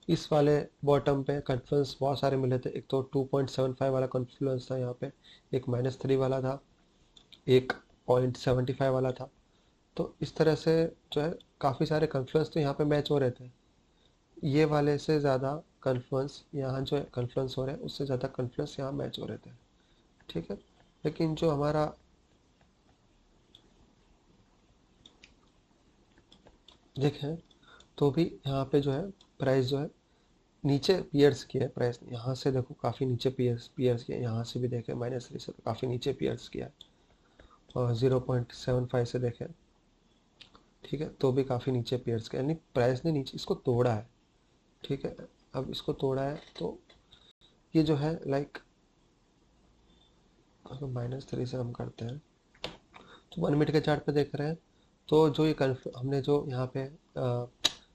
इस वाले बॉटम पे कन्फ्लुएंस बहुत सारे मिले थे। एक तो 2.75 वाला कन्फ्लुएंस था यहाँ पे, एक -3 वाला था, एक 0.75 वाला था। तो इस तरह से जो है काफ़ी सारे कन्फ्लुएंस तो यहाँ पे मैच हो रहे थे। ये वाले से ज़्यादा कन्फ्लुएंस यहाँ जो है कन्फ्लुएंस हो रहे हैं उससे ज़्यादा कन्फ्लुएंस यहाँ मैच हो रहे थे, ठीक है। लेकिन जो हमारा देखें तो भी यहाँ पे जो है प्राइस जो है नीचे पियर्स किया है, प्राइस यहाँ से देखो काफ़ी नीचे पियर्स किया है, यहाँ से भी देखें -3 से तो काफ़ी नीचे पियर्स किया है, और 0.75 से देखें, ठीक है, तो भी काफ़ी नीचे पियर्स किया, यानी प्राइस ने नीचे इसको तोड़ा है, ठीक है। अब इसको तोड़ा है तो ये जो है लाइक अगर -3 से हम करते हैं तो 1 मिनट के चार्ट पे देख रहे हैं तो जो ये हमने जो यहाँ पे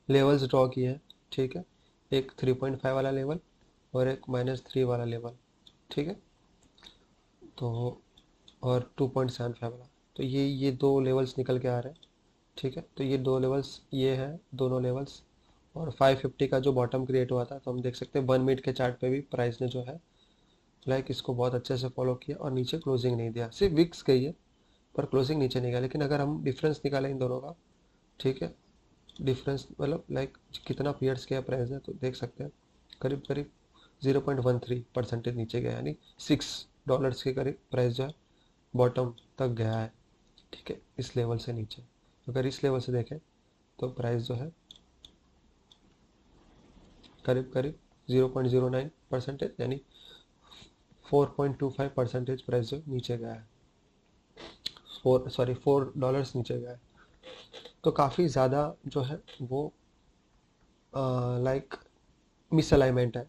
लेवल्स ड्रॉ किए हैं, ठीक है, एक 3.5 वाला लेवल और एक -3 वाला लेवल, ठीक है, तो और 2.75 वाला, तो ये दो लेवल्स निकल के आ रहे हैं, ठीक है। तो ये दो लेवल्स ये है, दोनों लेवल्स, और 550 का जो बॉटम क्रिएट हुआ था, तो हम देख सकते हैं 1 मिनट के चार्ट पे भी प्राइस ने जो है लाइक इसको बहुत अच्छे से फॉलो किया और नीचे क्लोजिंग नहीं दिया, सिर्फ विक्स गई है पर क्लोजिंग नीचे नहीं गया। लेकिन अगर हम डिफरेंस निकालें इन दोनों का, ठीक है, डिफरेंस मतलब लाइक कितना पीरियड्स किया प्राइस है, तो देख सकते हैं करीब करीब 0.13% नीचे गया, यानी $6 के करीब प्राइस जो है बॉटम तक गया है, ठीक है, इस लेवल से नीचे। अगर इस लेवल से देखें तो प्राइस जो है करीब करीब 0.09% यानी 4.25% प्राइस जो नीचे गया है, $4 नीचे गया है। तो काफ़ी ज़्यादा जो है वो लाइक मिसअलाइनमेंट है।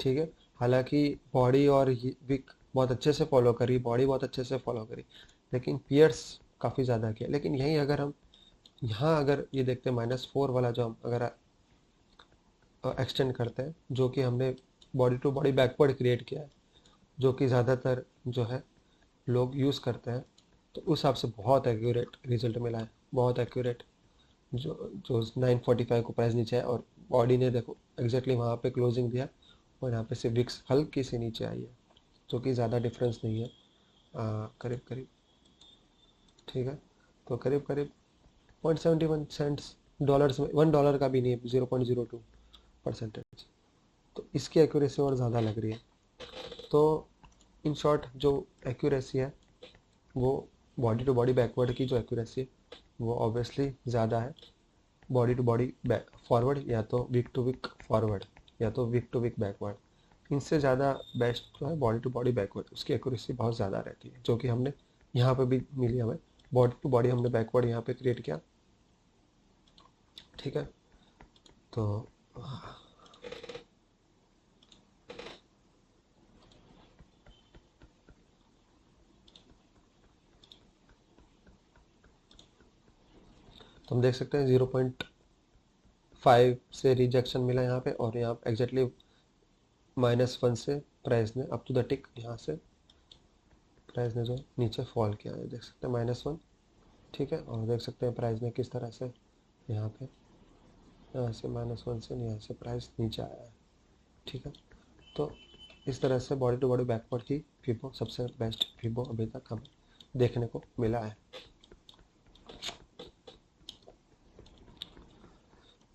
ठीक है, हालांकि बॉडी और विक बहुत अच्छे से फॉलो करी, बॉडी बहुत अच्छे से फॉलो करी, लेकिन पियर्स काफ़ी ज़्यादा किया। लेकिन यहीं अगर हम यहाँ अगर ये देखते हैं -4 वाला जो हम अगर एक्सटेंड करते हैं, जो कि हमने body to body backward create किया है, जो कि ज़्यादातर जो है लोग यूज़ करते हैं, तो उस हिसाब से बहुत एक्यूरेट रिजल्ट मिला है, बहुत एक्यूरेट। जो जो 945 को प्राइस नीचे है और बॉडी ने देखो एग्जैक्टली वहाँ पे क्लोजिंग दिया, और यहाँ पे से विक्स हल्की सी नीचे आई है, जो कि ज़्यादा डिफरेंस नहीं है, करीब करीब। ठीक है, तो करीब करीब 0.71 सेंट्स, डॉलर्स में $1 का भी नहीं है, 0.02%। तो इसकी एक्यूरेसी और ज़्यादा लग रही है। तो इन शॉर्ट जो एक्यूरेसी है वो बॉडी टू बॉडी बैकवर्ड की जो एक्यूरेसी है वो ऑब्वियसली ज़्यादा है बॉडी टू बॉडी फॉरवर्ड, या तो वीक टू वीक फॉरवर्ड, या तो वीक टू वीक बैकवर्ड। इनसे ज़्यादा बेस्ट जो है बॉडी टू बॉडी बैकवर्ड, उसकी एक्यूरेसी बहुत ज़्यादा रहती है, जो कि हमने यहाँ पे भी मिली हमें। बॉडी टू बॉडी हमने बैकवर्ड यहाँ पे क्रिएट किया। ठीक है, तो हम देख सकते हैं 0.5 से रिजेक्शन मिला यहाँ पे, और यहाँ एग्जैक्टली -1 से प्राइस ने अप टू द टिक यहाँ से प्राइस ने जो नीचे फॉल किया है, देख सकते हैं -1। ठीक है, और देख सकते हैं प्राइस ने किस तरह से यहाँ पे यहाँ से -1 से यहाँ से प्राइस नीचे आया है। ठीक है, तो इस तरह से बॉडी टू बॉडी बैकवर्ड की फिबो सबसे बेस्ट फिबो अभी तक हमें देखने को मिला है।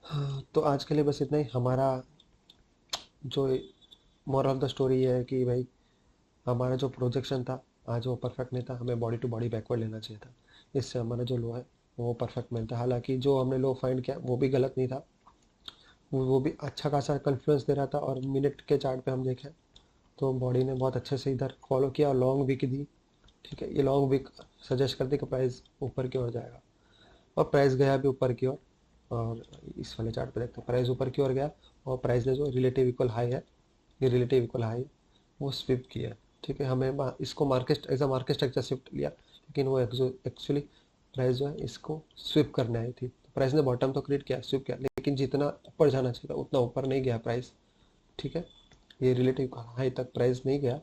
हाँ, तो आज के लिए बस इतना ही। हमारा जो मोरल ऑफ द स्टोरी ये है कि भाई हमारा जो प्रोजेक्शन था आज वो परफेक्ट नहीं था, हमें बॉडी टू बॉडी बैकवर्ड लेना चाहिए था, इससे हमारा जो लो है वो परफेक्ट मिलता है। हालांकि जो हमने लो फाइंड किया वो भी गलत नहीं था, वो भी अच्छा खासा कन्फ्लुएंस दे रहा था, और मिनट के चार्ट पे हम देखें तो बॉडी ने बहुत अच्छे से इधर फॉलो किया और लॉन्ग वीक दी। ठीक है, ये लॉन्ग वीक सजेस्ट करती कि प्राइस ऊपर की ओर जाएगा, और प्राइस गया भी ऊपर की ओर। और इस वाले चार्ट पे देखते हैं प्राइस ऊपर की ओर गया, और प्राइस ने जो रिलेटिव इक्वल हाई है, ये रिलेटिव इक्वल हाई वो स्विप किया। ठीक है, हमें इसको market as a market structure shift लिया, लेकिन वो एक्चुअली प्राइस जो है इसको स्विप करने आई थी। प्राइस ने बॉटम तो क्रिएट किया, स्विप किया, लेकिन जितना ऊपर जाना चाहिए था उतना ऊपर नहीं गया प्राइस। ठीक है, ये रिलेटिव हाई तक प्राइस नहीं गया।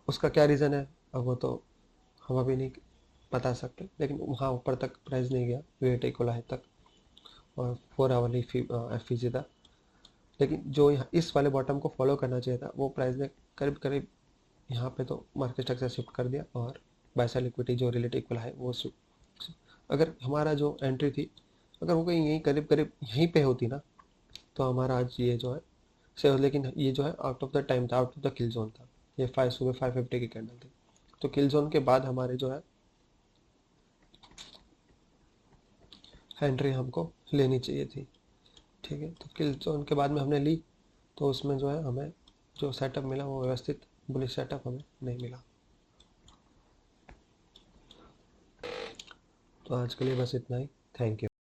उसका क्या रीज़न है अब वो तो हम अभी नहीं बता सकते, लेकिन वहाँ ऊपर तक प्राइस नहीं गया रिलेटिव इक्वल हाई तक, और 4 आवरली एफ था। लेकिन जो यहाँ इस वाले बॉटम को फॉलो करना चाहिए था वो प्राइस ने करीब करीब यहाँ पे तो मार्केट स्ट्रक्चर शिफ्ट कर दिया, और बाय सेल लिक्विडिटी जो रिलेटिव इक्वल है वो अगर हमारा जो एंट्री थी अगर वो कहीं यहीं करीब करीब यहीं पे होती ना, तो हमारा आज ये जो है सेल, लेकिन ये जो है आउट ऑफ द टाइम था, out of the kill zone था। ये सुबह 550 की कैंडल थी, तो किल जोन के बाद हमारे जो है एंट्री हमको लेनी चाहिए थी। ठीक है, तो किल जोन के बाद में हमने ली, तो उसमें जो है हमें जो सेटअप मिला वो व्यवस्थित बुलिश सेटअप हमें नहीं मिला। तो आज के लिए बस इतना ही। Thank you.